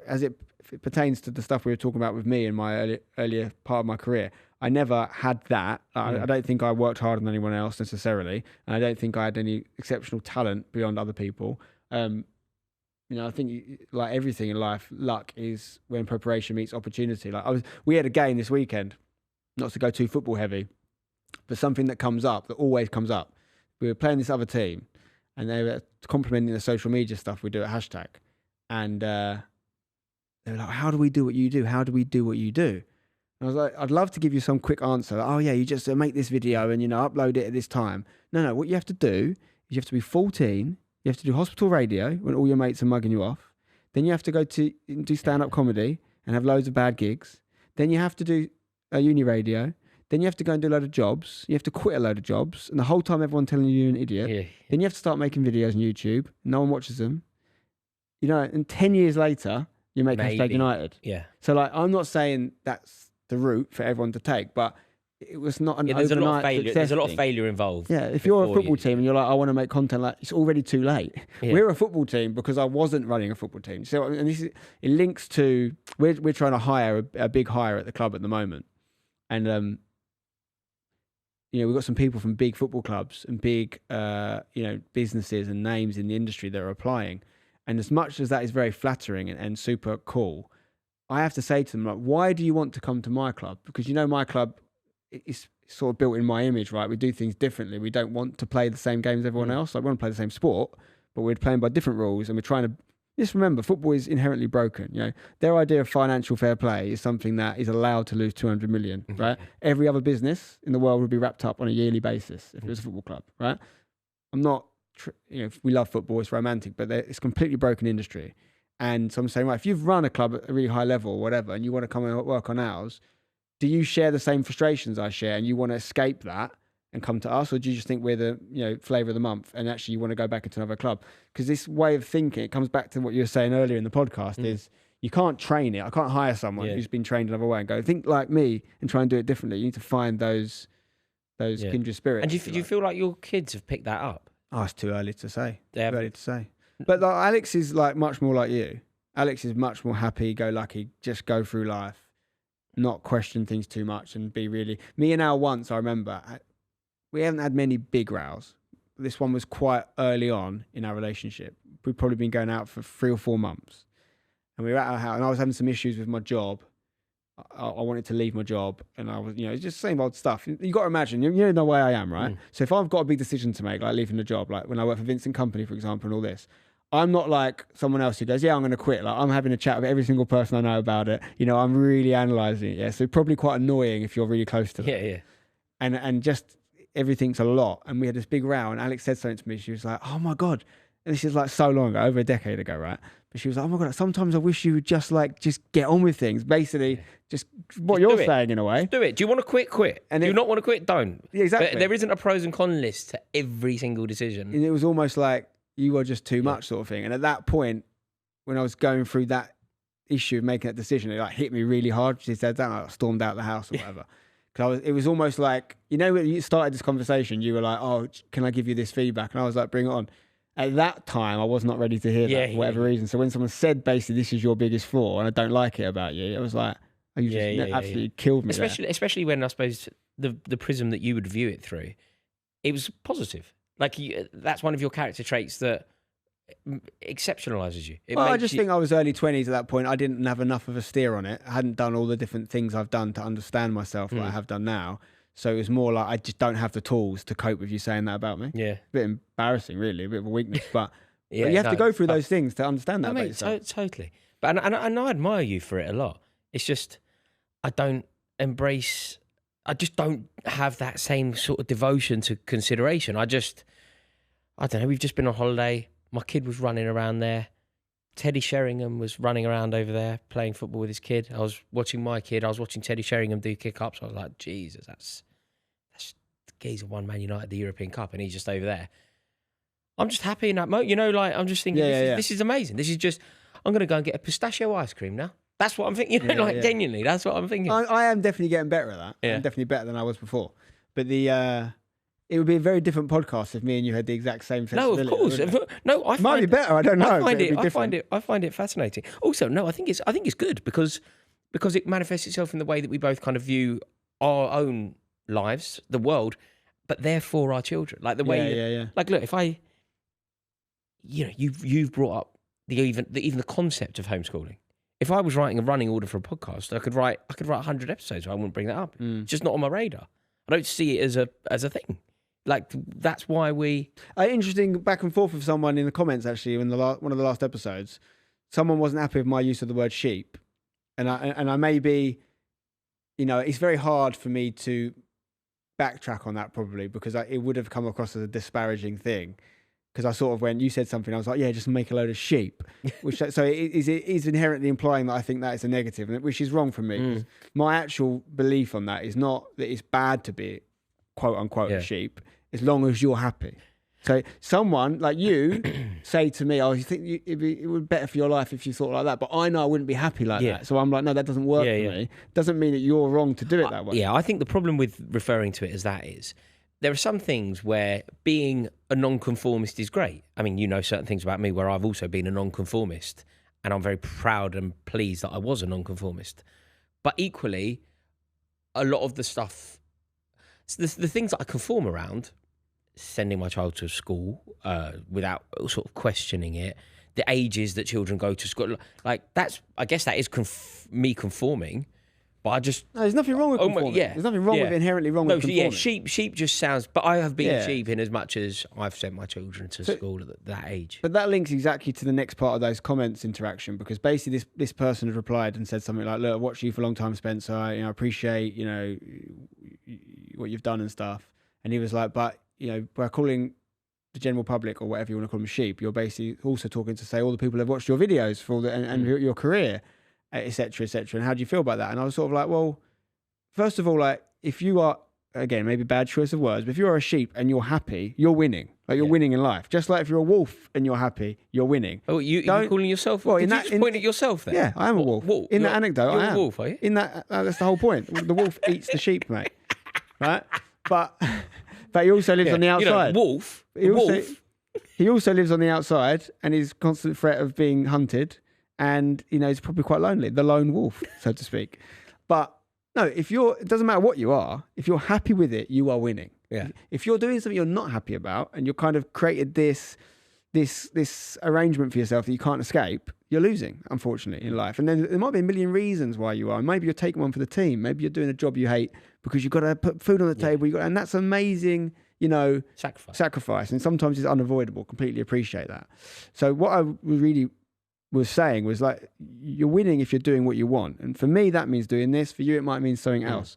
as it pertains to the stuff we were talking about with me in my earlier part of my career, I never had that. I don't think I worked harder than anyone else necessarily, and I don't think I had any exceptional talent beyond other people. I think like everything in life, luck is when preparation meets opportunity. We had a game this weekend, not to go too football heavy, but something that comes up, that always comes up. We were playing this other team, and they were complimenting the social media stuff we do at hashtag, and they were like, "How do we do what you do? How do we do what you do?" And I was like, "I'd love to give you some quick answer. Like, oh yeah, you just make this video and upload it at this time." No. What you have to do is you have to be 14. You have to do hospital radio when all your mates are mugging you off. Then you have to go to do stand-up comedy and have loads of bad gigs. Then you have to do uni radio. Then you have to go and do a load of jobs. You have to quit a load of jobs. And the whole time everyone telling you you're an idiot. Yeah. Then you have to start making videos on YouTube. No one watches them. And 10 years later, you make hashtag United. Yeah. So I'm not saying that's the route for everyone to take, but it was not an there's overnight failure. There's a lot of failure involved. Yeah, if you're a football team and you're like, I want to make content, it's already too late. Yeah. We're a football team because I wasn't running a football team. So, and it links to we're trying to hire a big hire at the club at the moment, and we've got some people from big football clubs and big businesses and names in the industry that are applying. And as much as that is very flattering and super cool, I have to say to them, why do you want to come to my club? Because my club, it's sort of built in my image, right? We do things differently. We don't want to play the same games as everyone else. Like, we want to play the same sport, but we're playing by different rules, and we're trying to just remember, football is inherently broken. You know, their idea of financial fair play is something that is allowed to lose 200 million, right? Every other business in the world would be wrapped up on a yearly basis if it was a football club, right? I'm not, we love football, it's romantic, but it's a completely broken industry. And so I'm saying, right, if you've run a club at a really high level or whatever, and you want to come and work on ours, do you share the same frustrations I share, and you want to escape that and come to us, or do you just think we're the flavour of the month, and actually you want to go back into another club? Because this way of thinking, it comes back to what you were saying earlier in the podcast, is you can't train it. I can't hire someone who's been trained another way and go, think like me and try and do it differently. You need to find those kindred spirits. And do you feel like your kids have picked that up? Oh, it's too early to say. But like, Alex is like much more like you. Alex is much more happy-go-lucky, just go through life, not question things too much, and be really... Me and Al once, I remember, we haven't had many big rows. This one was quite early on in our relationship. We'd probably been going out for 3 or 4 months. And we were at our house, and I was having some issues with my job. I wanted to leave my job, and I was, it's just the same old stuff. You got to imagine, you know the way I am, right? So if I've got a big decision to make, like leaving the job, like when I work for Vincent Company, for example, and all this, I'm not like someone else who goes, yeah, I'm going to quit. Like, I'm having a chat with every single person I know about it. I'm really analysing it. Yeah, so probably quite annoying if you're really close to them. Yeah. And just everything's a lot. And we had this big row, and Alex said something to me. She was like, oh my God. And this is like so long ago, over a decade ago, right? But she was like, oh my God, sometimes I wish you would just get on with things. Basically, just what you're saying in a way. Just do it. Do you want to quit? Quit. And do you not want to quit? Don't. Yeah, exactly. But there isn't a pros and cons list to every single decision. And it was almost like you were just too much sort of thing. And at that point, when I was going through that issue of making that decision, it hit me really hard. She said that, I stormed out the house or whatever. Because it was almost like, when you started this conversation, you were like, oh, can I give you this feedback? And I was like, bring it on. At that time, I was not ready to hear that for whatever reason. So when someone said, basically, this is your biggest flaw and I don't like it about you, it was like, you just absolutely killed me. Especially when, I suppose, the prism that you would view it through, it was positive. Like, that's one of your character traits that exceptionalizes you. I just think I was early 20s at that point. I didn't have enough of a steer on it. I hadn't done all the different things I've done to understand myself like I have done now. So it was more like I just don't have the tools to cope with you saying that about me. Yeah. A bit embarrassing, really, a bit of a weakness. But, but you have to go through those things to understand that about yourself. Totally. But and I admire you for it a lot. It's just I just don't have that same sort of devotion to consideration. I don't know, we've just been on holiday. My kid was running around there. Teddy Sheringham was running around over there playing football with his kid. I was watching my kid. I was watching Teddy Sheringham do kick-ups. I was like, Jesus, that's the geezer won Man United the European Cup, and he's just over there. I'm just happy in that moment. I'm just thinking, this is amazing. This is just, I'm going to go and get a pistachio ice cream now. That's what I'm thinking. Genuinely, that's what I'm thinking. I am definitely getting better at that. Yeah. I'm definitely better than I was before. But it would be a very different podcast if me and you had the exact same sensibility. No, of course. No, I find might be better. I don't know. I find it fascinating. Also, no, I think it's good because it manifests itself in the way that we both kind of view our own lives, the world, but therefore our children. Like the way, like, look, if you've brought up even the concept of homeschooling. If I was writing a running order for a podcast, I could write 100 episodes. I wouldn't bring that up. It's just not on my radar. I don't see it as a thing. Like, that's why we... Interesting back and forth with someone in the comments, actually, in one of the last episodes. Someone wasn't happy with my use of the word sheep. And I may be... it's very hard for me to backtrack on that, probably, because it would have come across as a disparaging thing. Because I sort of went, you said something, I was like, yeah, just make a load of sheep. So it is inherently implying that I think that is a negative, which is wrong for me. My actual belief on that is not that it's bad to be, quote unquote, a sheep, as long as you're happy. So someone like you say to me, oh, you think it would be better for your life if you thought like that, but I know I wouldn't be happy like that. So I'm like, no, that doesn't work for me. Doesn't mean that you're wrong to do it that way. Yeah, I think the problem with referring to it as that is, there are some things where being a nonconformist is great. I mean, certain things about me where I've also been a nonconformist, and I'm very proud and pleased that I was a nonconformist. But equally, a lot of the stuff, the things that I conform around, sending my child to school without sort of questioning it, the ages that children go to school, like I guess that is me conforming, But I just No, there's nothing wrong with conforming. There's nothing wrong with inherently wrong with conforming. Sheep just sounds. But I have been sheep in as much as I've sent my children to school at that age. But that links exactly to the next part of those comments interaction, because basically this person had replied and said something like, "Look, I watched you for a long time, Spencer. I appreciate what you've done and stuff." And he was like, "But by calling the general public, or whatever you want to call them, sheep, you're basically also talking to say all the people that have watched your videos for all and your career, etc., etc. And how do you feel about that?" And I was sort of like, well, first of all, like, if you are, again, maybe bad choice of words, but if you're a sheep and you're happy, you're winning. Like, you're winning in life. Just like if you're a wolf and you're happy, you're winning. Oh, you're calling yourself? Well, did you just point at yourself there? Yeah, I am a wolf. In that anecdote, I am. You're a wolf, are you? That's the whole point. The wolf eats the sheep, mate. Right? But he also lives on the outside. Wolf. He also lives on the outside, and is constant threat of being hunted, and he's probably quite lonely, the lone wolf, so to speak. But no, it doesn't matter what you are, if you're happy with it, you are winning. Yeah. If you're doing something you're not happy about, and you're kind of created this arrangement for yourself that you can't escape, you're losing, unfortunately, in life. And then there might be a million reasons why you are. Maybe you're taking one for the team. Maybe you're doing a job you hate because you've got to put food on the table. And that's amazing, sacrifice. And sometimes it's unavoidable. Completely appreciate that. So what I really was saying was, like, you're winning if you're doing what you want. And for me, that means doing this. For you, it might mean something else.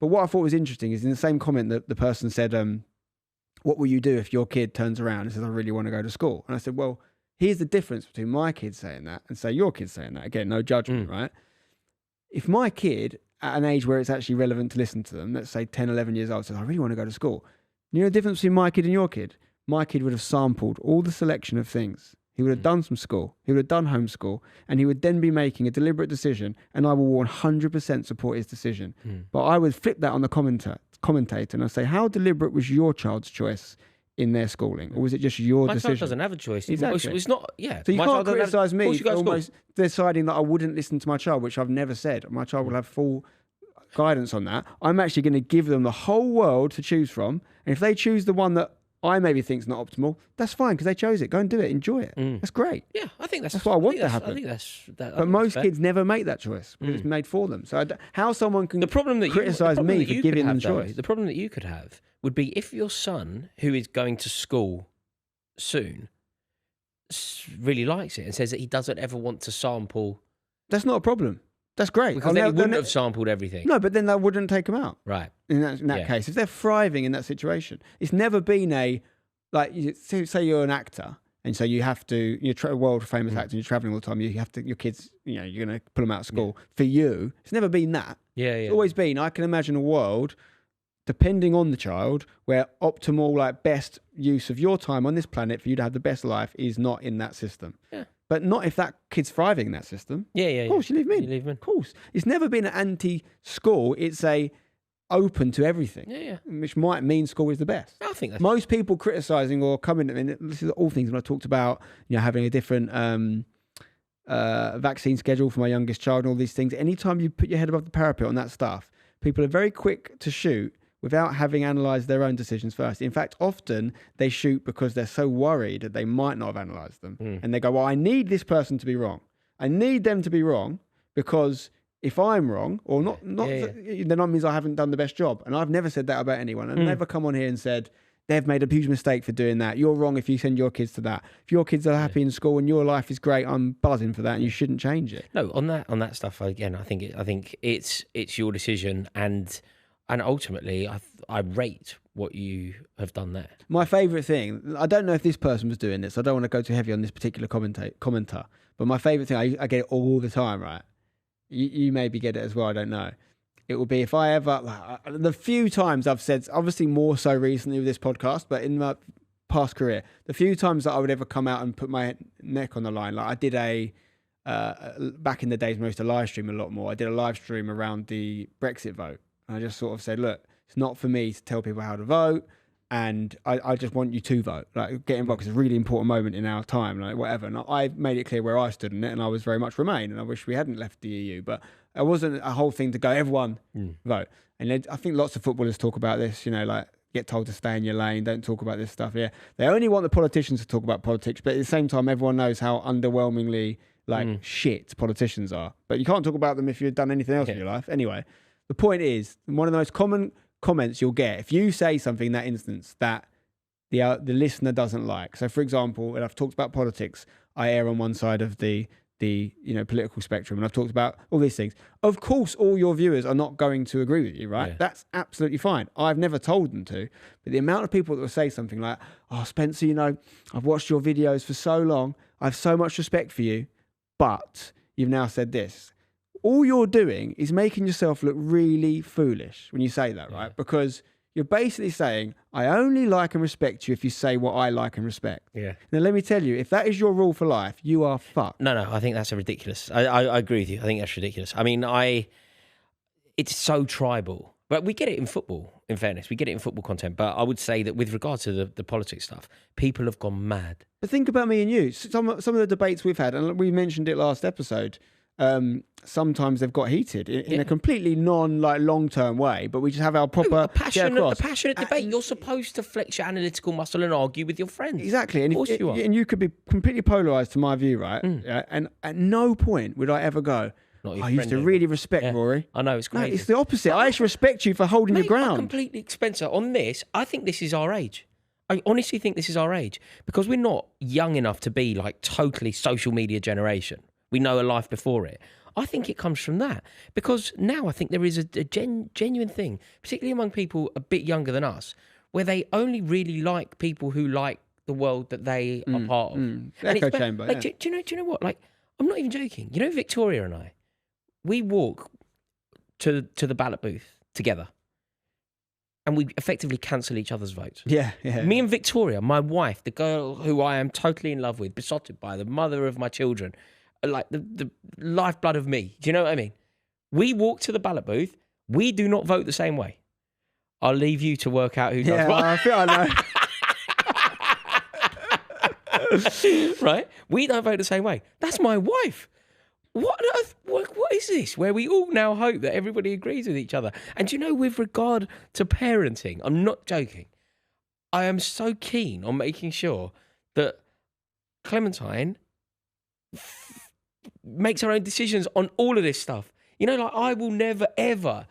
But what I thought was interesting is in the same comment that the person said, what will you do if your kid turns around and says, I really want to go to school? And I said, well, here's the difference between my kid saying that and say your kid saying that. Again, no judgment, right? If my kid, at an age where it's actually relevant to listen to them, let's say 10, 11 years old, says, I really want to go to school. You know the difference between my kid and your kid? My kid would have sampled all the selection of things. He would have done some school. He would have done homeschool. And he would then be making a deliberate decision. And I will 100% support his decision. But I would flip that on the commentator and I'd say, how deliberate was your child's choice in their schooling? Or was it just your decision? My child doesn't have a choice. Exactly. It's not, So you can't criticise me for almost deciding that I wouldn't listen to my child, which I've never said. My child will have full guidance on that. I'm actually going to give them the whole world to choose from. And if they choose the one that I maybe think's not optimal, that's fine, because they chose it. Go and do it. Enjoy it. That's great. Yeah, I think that's what I want to happen. I think that's but most kids never make that choice because it's made for them. So how someone can criticise me for giving them choice? The problem that you could have would be if your son, who is going to school soon, really likes it and says that he doesn't ever want to sample. That's not a problem. That's great. Because then he wouldn't have sampled everything. No, but then that wouldn't take them out. Right. In that case, if they're thriving in that situation, it's never been say you're an actor, and so you have to, you're a world famous actor, and you're traveling all the time. You have to, your kids, you're going to pull them out of school. For you, it's never been that. It's always been. I can imagine a world, depending on the child, where optimal, best use of your time on this planet for you to have the best life is not in that system. Yeah. But not if that kid's thriving in that system. Of course, you leave me in. Of course. It's never been an anti-school. It's a open to everything. Which might mean school is the best. I think that's... Most people criticising or coming... I mean, this is all things when I talked about, having a different vaccine schedule for my youngest child and all these things. Anytime you put your head above the parapet on that stuff, people are very quick to shoot without having analysed their own decisions first. In fact, often they shoot because they're so worried that they might not have analysed them. And they go, well, I need this person to be wrong. I need them to be wrong because if I'm wrong, or then that means I haven't done the best job. And I've never said that about anyone. I've never come on here and said, they've made a huge mistake for doing that. You're wrong if you send your kids to that. If your kids are happy in school and your life is great, I'm buzzing for that, and you shouldn't change it. No, on that stuff, again, I think it's your decision, and ultimately, I rate what you have done there. My favourite thing, I don't know if this person was doing this. I don't want to go too heavy on this particular commenter, but my favourite thing, I get it all the time, right? You maybe get it as well, I don't know. It will be if I ever, the few times I've said, obviously more so recently with this podcast, but in my past career, the few times that I would ever come out and put my neck on the line, like I did back in the days when I used to live stream a lot more, I did a live stream around the Brexit vote. And I just sort of said, look, it's not for me to tell people how to vote, and I just want you to vote. Like, get involved, 'cause it's a really important moment in our time, like whatever. And I made it clear where I stood in it, and I was very much Remain, and I wish we hadn't left the EU, but it wasn't a whole thing to go, everyone vote. And I think lots of footballers talk about this, get told to stay in your lane, don't talk about this stuff. Yeah, they only want the politicians to talk about politics, but at the same time, everyone knows how underwhelmingly shit politicians are. But you can't talk about them if you've done anything else in your life. Anyway, the point is, one of the most common comments you'll get if you say something in that instance that the listener doesn't like. So, for example, when I've talked about politics, I err on one side of the political spectrum, and I've talked about all these things. Of course, all your viewers are not going to agree with you, right? Yeah. That's absolutely fine. I've never told them to, but the amount of people that will say something like, "Oh, Spencer, I've watched your videos for so long. I have so much respect for you, but you've now said this." All you're doing is making yourself look really foolish when you say that, right? Because you're basically saying, I only like and respect you if you say what I like and respect. Yeah. Now, let me tell you, if that is your rule for life, you are fucked. No, I think that's ridiculous. I agree with you. I think that's ridiculous. I mean, it's so tribal. But we get it in football, in fairness. We get it in football content. But I would say that with regard to the politics stuff, people have gone mad. But think about me and you. Some of the debates we've had, and we mentioned it last episode, sometimes they've got heated in a completely long-term way, but we just have our proper a passionate debate. You're supposed to flex your analytical muscle and argue with your friends. Exactly. And of course you are. And you could be completely polarised to my view, right? And at no point would I ever go, I used to really respect Rory. I know, it's crazy. No, it's the opposite. I actually respect you for holding your ground. Completely, Spencer, on this, I think this is our age. I honestly think this is our age because we're not young enough to be like totally social media generation. We know a life before it. I think it comes from that because now I think there is a genuine thing, particularly among people a bit younger than us, where they only really like people who like the world that they are part of. Echo chamber. Like, do you know what? Like, I'm not even joking. You know, Victoria and I, we walk to the ballot booth together, and we effectively cancel each other's votes. Yeah. Me and Victoria, my wife, the girl who I am totally in love with, besotted by, the mother of my children, like the lifeblood of me. Do you know what I mean? We walk to the ballot booth. We do not vote the same way. I'll leave you to work out who does what. I feel I know. Right? We don't vote the same way. That's my wife. What on earth? What is this? Where we all now hope that everybody agrees with each other. And do you know, with regard to parenting, I'm not joking. I am so keen on making sure that Clementine makes her own decisions on all of this stuff. You know, like I will never, ever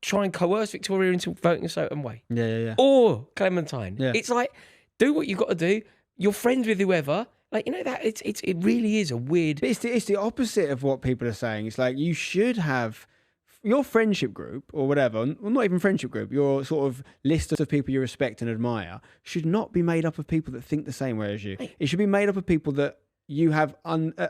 try and coerce Victoria into voting a certain way. Yeah. Or Clementine. Yeah. It's like, do what you've got to do. You're friends with whoever. Like, you know, that it really is a weird... But it's the opposite of what people are saying. It's like you should have your friendship group or whatever, well, not even friendship group, your sort of list of people you respect and admire should not be made up of people that think the same way as you. It should be made up of people that you have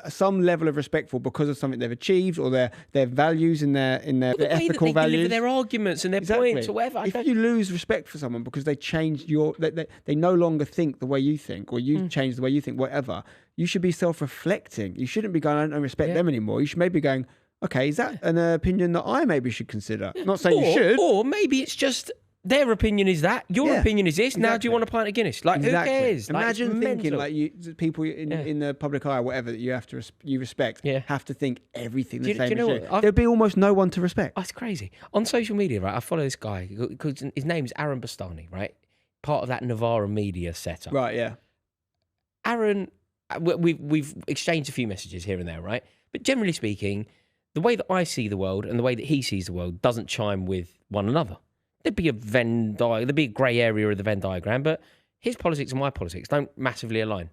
some level of respect for because of something they've achieved or their values in their ethical values. Deliver their arguments and their points or whatever. If you lose respect for someone because they change they no longer think the way you think or you change the way you think, whatever, you should be self-reflecting. You shouldn't be going, I don't respect them anymore. You should maybe going, okay, is that an opinion that I maybe should consider? Not saying you should. Or maybe it's just... Their opinion is that. Your opinion is this. Exactly. Now, do you want a pint of Guinness? Like, who cares? Imagine thinking like people in the public eye or whatever that you have to you respect have to think everything the same as you. There'd be almost no one to respect. That's crazy. On social media, right? I follow this guy because his name's Aaron Bastani, right? Part of that Navarra media setup. Right. Yeah. Aaron, we've exchanged a few messages here and there, right? But generally speaking, the way that I see the world and the way that he sees the world doesn't chime with one another. There'd be a grey area of the Venn diagram, but his politics and my politics don't massively align.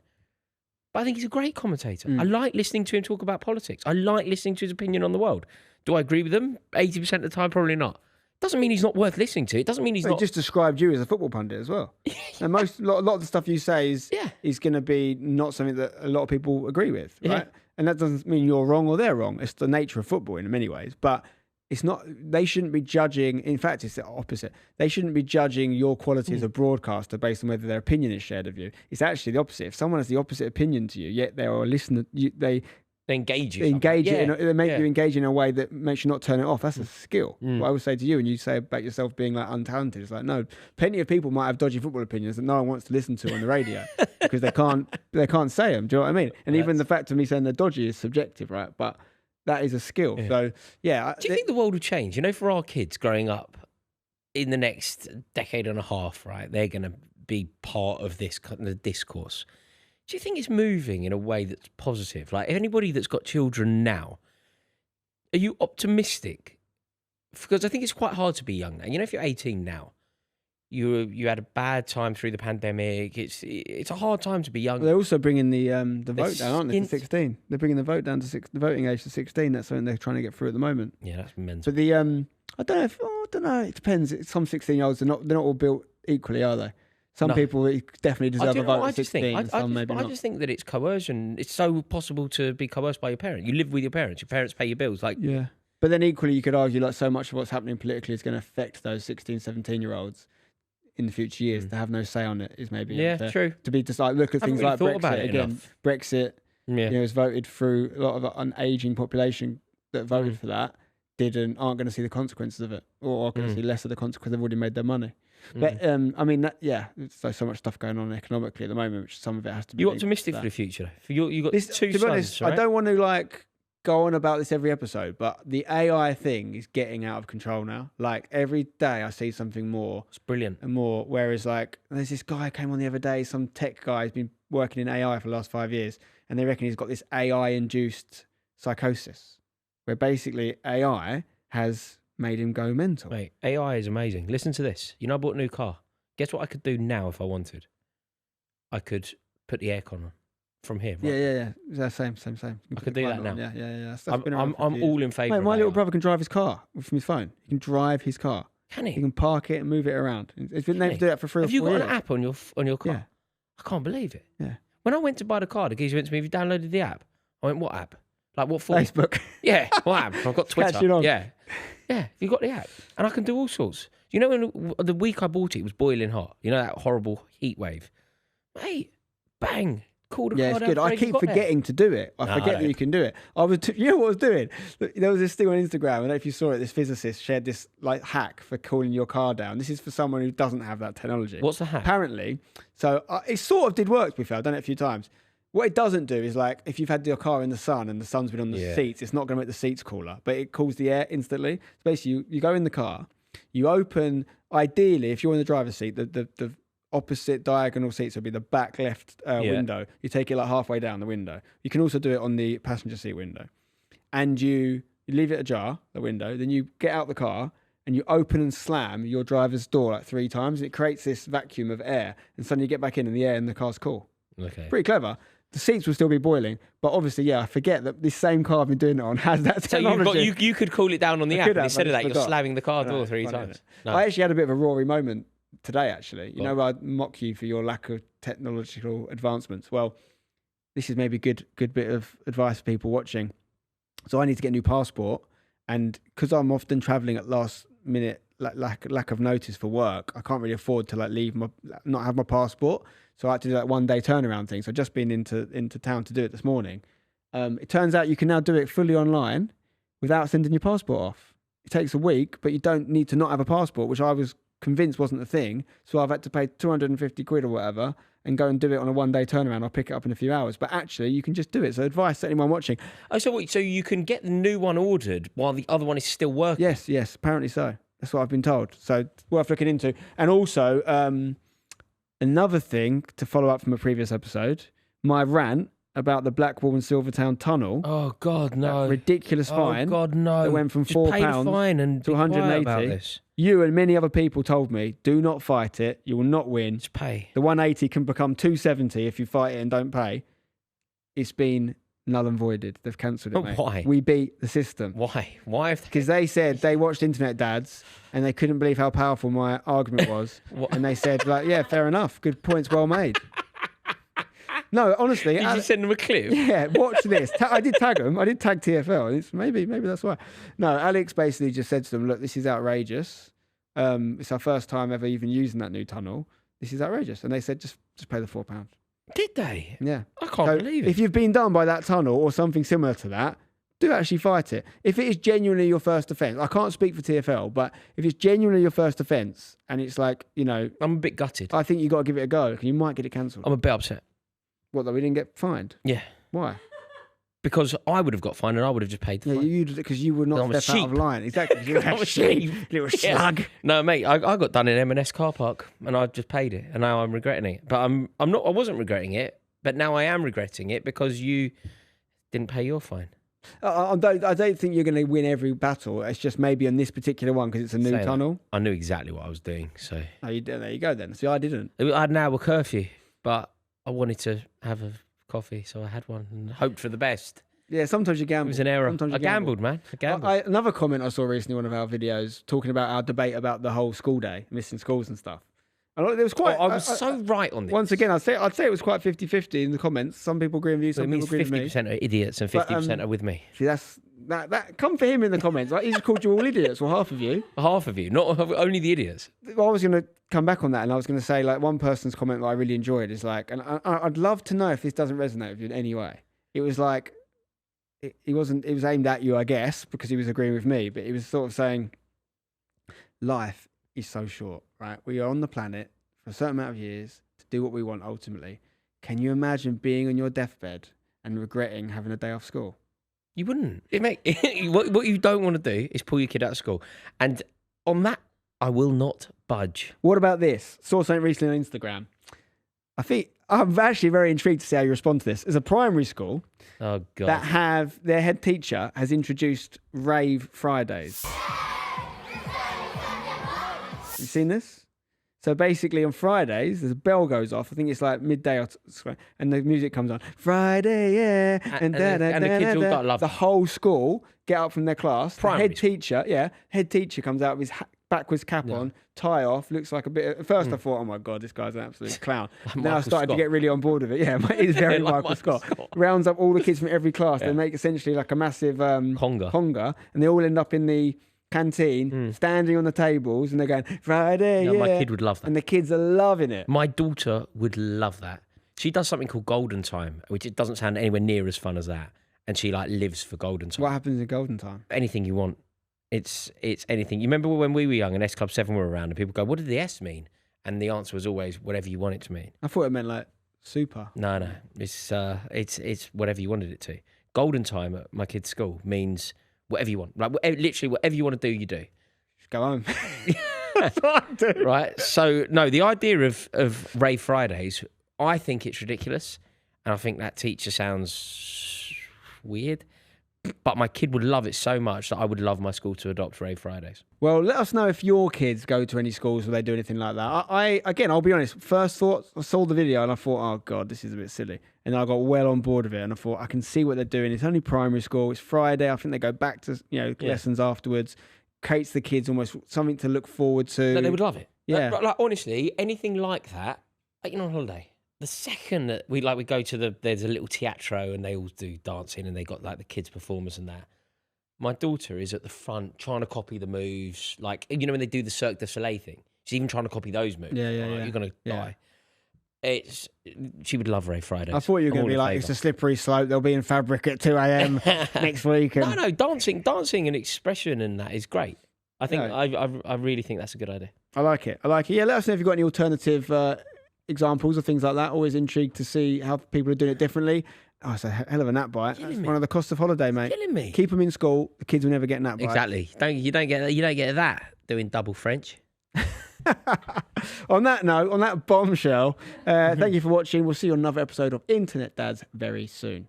But I think he's a great commentator. I like listening to him talk about politics. I like listening to his opinion on the world. Do I agree with him? 80% of the time, probably not. Doesn't mean he's not worth listening to. It doesn't mean he's not... He just described you as a football pundit as well. And a lot of the stuff you say is going to be not something that a lot of people agree with, right? Yeah. And that doesn't mean you're wrong or they're wrong. It's the nature of football in many ways. But it's not, they shouldn't be judging, in fact, it's the opposite. They shouldn't be judging your quality as a broadcaster based on whether their opinion is shared of you. It's actually the opposite. If someone has the opposite opinion to you, yet they are a listener, they engage you. They make you engage in a way that makes you not turn it off. That's a skill. What I would say to you, and you say about yourself being like untalented, it's like, no, plenty of people might have dodgy football opinions that no one wants to listen to on the radio because they can't say them. Do you know what I mean? And even the fact of me saying they're dodgy is subjective, right? But that is a skill. Yeah. So, yeah. Do you think the world will change? You know, for our kids growing up in the next decade and a half, right, they're going to be part of this kind of discourse. Do you think it's moving in a way that's positive? Like anybody that's got children now, are you optimistic? Because I think it's quite hard to be young now. You know, if you're 18 now, you had a bad time through the pandemic. It's a hard time to be young. Well, they're also bringing the vote down, aren't they? To 16. They're bringing the vote down to the voting age to 16. That's something they're trying to get through at the moment. Yeah, that's mental. But the I don't know. It depends. Some 16-year-olds they're not all built equally, are they? Some people definitely deserve a vote at 16. Some maybe not. I just think that it's coercion. It's so possible to be coerced by your parents. You live with your parents. Your parents pay your bills. Like yeah. But then equally, you could argue like so much of what's happening politically is going to affect those 16, 17-year-olds in the future years to have no say on it. Is maybe true. To be just like look at things like Brexit again. Brexit, was voted through a lot of an aging population that voted for that aren't going to see the consequences of it, or are going to see less of the consequences. They've already made their money. But I mean, there's so much stuff going on economically at the moment, which some of it has to be. You're optimistic for the future. You got this, two to be sons, honest, right? I don't want to like go on about this every episode, but the AI thing is getting out of control now. Like every day, I see something more. It's brilliant and more. Whereas like, there's this guy came on the other day, some tech guy who's been working in AI for the last 5 years, and they reckon he's got this AI-induced psychosis, where basically AI has made him go mental. Mate, AI is amazing. Listen to this. You know, I bought a new car. Guess what I could do now if I wanted? I could put the aircon on from here. Right? Yeah. Same. I could do that now. Yeah. I'm all in favour. Mate, my of little AI. brother can drive his car from his phone. He can drive his car. Can he? He can park it and move it around. He's been able to do that for 3 or 4 years. Have you got an app on your car? Yeah. I can't believe it. Yeah. When I went to buy the car, the geezer went to me, have you downloaded the app? I went, what app? Like what for? Facebook. Yeah, what app? I've got Twitter. Catching on. Yeah. You got the app. And I can do all sorts. You know, when the week I bought it, it was boiling hot. You know, that horrible heat wave. Mate, bang. Call the car it's down good. I keep forgetting to do it. I forget that you can do it. You know what I was doing? There was this thing on Instagram. I don't know if you saw it. This physicist shared this like hack for cooling your car down. This is for someone who doesn't have that technology. What's the hack? Apparently, so it sort of did work. To be fair, I've done it a few times. What it doesn't do is like if you've had your car in the sun and the sun's been on the seats, it's not going to make the seats cooler, but it cools the air instantly. So basically, you go in the car, you open. Ideally, if you're in the driver's seat, the opposite diagonal seats would be the back left window. You take it like halfway down the window. You can also do it on the passenger seat window, and you leave it ajar, the window. Then you get out the car and you open and slam your driver's door like 3 times. And it creates this vacuum of air, and suddenly you get back in and the air in the car's cool. Okay, pretty clever. The seats will still be boiling, but obviously, I forget that this same car I've been doing it on has that technology. So you could cool it down on the app, and instead of that, you're slamming the car door 3 times. No. I actually had a bit of a Rory moment today, actually. You know, I mock you for your lack of technological advancements. Well, this is maybe good bit of advice for people watching. So I need to get a new passport, and because I'm often travelling at last minute, lack of notice for work, I can't really afford to not have my passport. So I had to do that 1 day turnaround thing. So I've just been into town to do it this morning. It turns out you can now do it fully online without sending your passport off. It takes a week, but you don't need to not have a passport, which I was convinced wasn't a thing. So I've had to pay 250 quid or whatever and go and do it on a 1 day turnaround. I'll pick it up in a few hours. But actually, you can just do it. So advice to anyone watching. Oh, so you can get the new one ordered while the other one is still working? Yes, apparently so. That's what I've been told. So it's worth looking into. And also, another thing to follow up from a previous episode, my rant about the Blackwall and Silvertown tunnel. Oh God, no! That ridiculous fine. Oh God, no! That went from Just £4 pay the fine and to be quiet 180. about this. You and many other people told me, do not fight it. You will not win. Just pay. The 180 can become 270 if you fight it and don't pay. It's been null and voided. They've cancelled it, mate. Why? We beat the system. Why? Because they said they watched Internet Dads and they couldn't believe how powerful my argument was. And they said, like, yeah, fair enough. Good points, well made. No, honestly. Did you send them a clip? Yeah, watch this. I did tag them. I did tag TFL. Maybe that's why. No, Alex basically just said to them, look, this is outrageous. It's our first time ever even using that new tunnel. This is outrageous. And they said, just pay the £4. Did they? Yeah. I can't believe it. If you've been done by that tunnel or something similar to that, do actually fight it. If it is genuinely your first offence, I can't speak for TFL, but if it's genuinely your first offence and it's like, I'm a bit gutted. I think you've got to give it a go. You might get it cancelled. I'm a bit upset. What, that we didn't get fined? Yeah. Why? Because I would have got fined and I would have just paid the fine. Because you would not step out of line. Exactly. You're a sheep. Little slug. No, mate, I got done in M&S car park and I just paid it and now I'm regretting it. But I wasn't regretting it But now I am regretting it because you didn't pay your fine. I don't think you're going to win every battle. It's just maybe on this particular one because it's a new Say that. tunnel. I knew exactly what I was doing, so There you go then. See, I didn't. I had an hour curfew, but I wanted to have a coffee, so I had one and hoped for the best. Yeah, sometimes you gamble. It was an error. Sometimes you I gambled, man. I gambled. Another comment I saw recently in one of our videos talking about our debate about the whole school day, missing schools and stuff. And there was quite. I was so right on this. Once again, I'd say it was quite 50-50 in the comments. Some people agree with you, some people agree with me. 50% are idiots and 50% are with me. See, that come for him in the comments. Like, he's called you all idiots, or half of you. Half of you, not only the idiots. Well, I was going to come back on that, and I was going to say, like, one person's comment that I really enjoyed is like, and I'd love to know if this doesn't resonate with you in any way. It was like, it was aimed at you, I guess, because he was agreeing with me, but he was sort of saying, life is so short, right? We are on the planet for a certain amount of years to do what we want ultimately. Can you imagine being on your deathbed and regretting having a day off school? You wouldn't. What you don't want to do is pull your kid out of school. And on that, I will not budge. What about this? Saw something recently on Instagram. I think I'm actually very intrigued to see how you respond to this. There's a primary school that have their head teacher has introduced Rave Fridays. You seen this? So basically on Fridays, the bell goes off. I think it's like midday or and the music comes on. Friday, yeah. And the kids all got love. The whole school get up from their class. The head teacher comes out with his backwards cap on, tie off, looks like a bit. At first I thought, oh my God, this guy's an absolute clown. Then I started to get really on board with it. Yeah, he's very like Michael Scott. Rounds up all the kids from every class. They make essentially like a massive conga, and they all end up in the canteen, standing on the tables, and they're going, Friday, My kid would love that. And the kids are loving it. My daughter would love that. She does something called Golden Time, which it doesn't sound anywhere near as fun as that. And she like lives for Golden Time. What happens in Golden Time? Anything you want. It's anything. You remember when we were young and S Club 7 were around and people go, what did the S mean? And the answer was always whatever you want it to mean. I thought it meant like super. No. It's whatever you wanted it to. Golden Time at my kid's school means whatever you want. Like literally whatever you want to do, you do. Just go home. That's what I do. Right? So, no, the idea of Rave Fridays, I think it's ridiculous. And I think that teacher sounds weird. But my kid would love it so much that I would love my school to adopt Rave Fridays. Well, let us know if your kids go to any schools where they do anything like that. Again, I'll be honest, first thought, I saw the video and I thought, oh God, this is a bit silly. And I got well on board with it and I thought, I can see what they're doing. It's only primary school. It's Friday. I think they go back to lessons afterwards. Creates the kids almost something to look forward to. No, they would love it. Yeah. Like honestly, anything like that, like on holiday. The second that we go to there's a little teatro and they all do dancing and they got like the kids performers and that. My daughter is at the front trying to copy the moves. Like, you know, when they do the Cirque du Soleil thing, she's even trying to copy those moves. Yeah. You're going to die. She would love Rave Fridays. I thought you were going to be like, it's a slippery slope. They'll be in fabric at 2 a.m. next week. And... No, dancing and expression and that is great. I think, I really think that's a good idea. I like it. Yeah, let us know if you've got any alternative examples of things like that. Always intrigued to see how people are doing it differently. Oh, it's a hell of a nap bite. That's one of the costs of holiday, mate. Killing me. Keep them in school. The kids will never get nap bite. Exactly. You don't get that doing double French. On that note, on that bombshell, thank you for watching. We'll see you on another episode of Internet Dads very soon.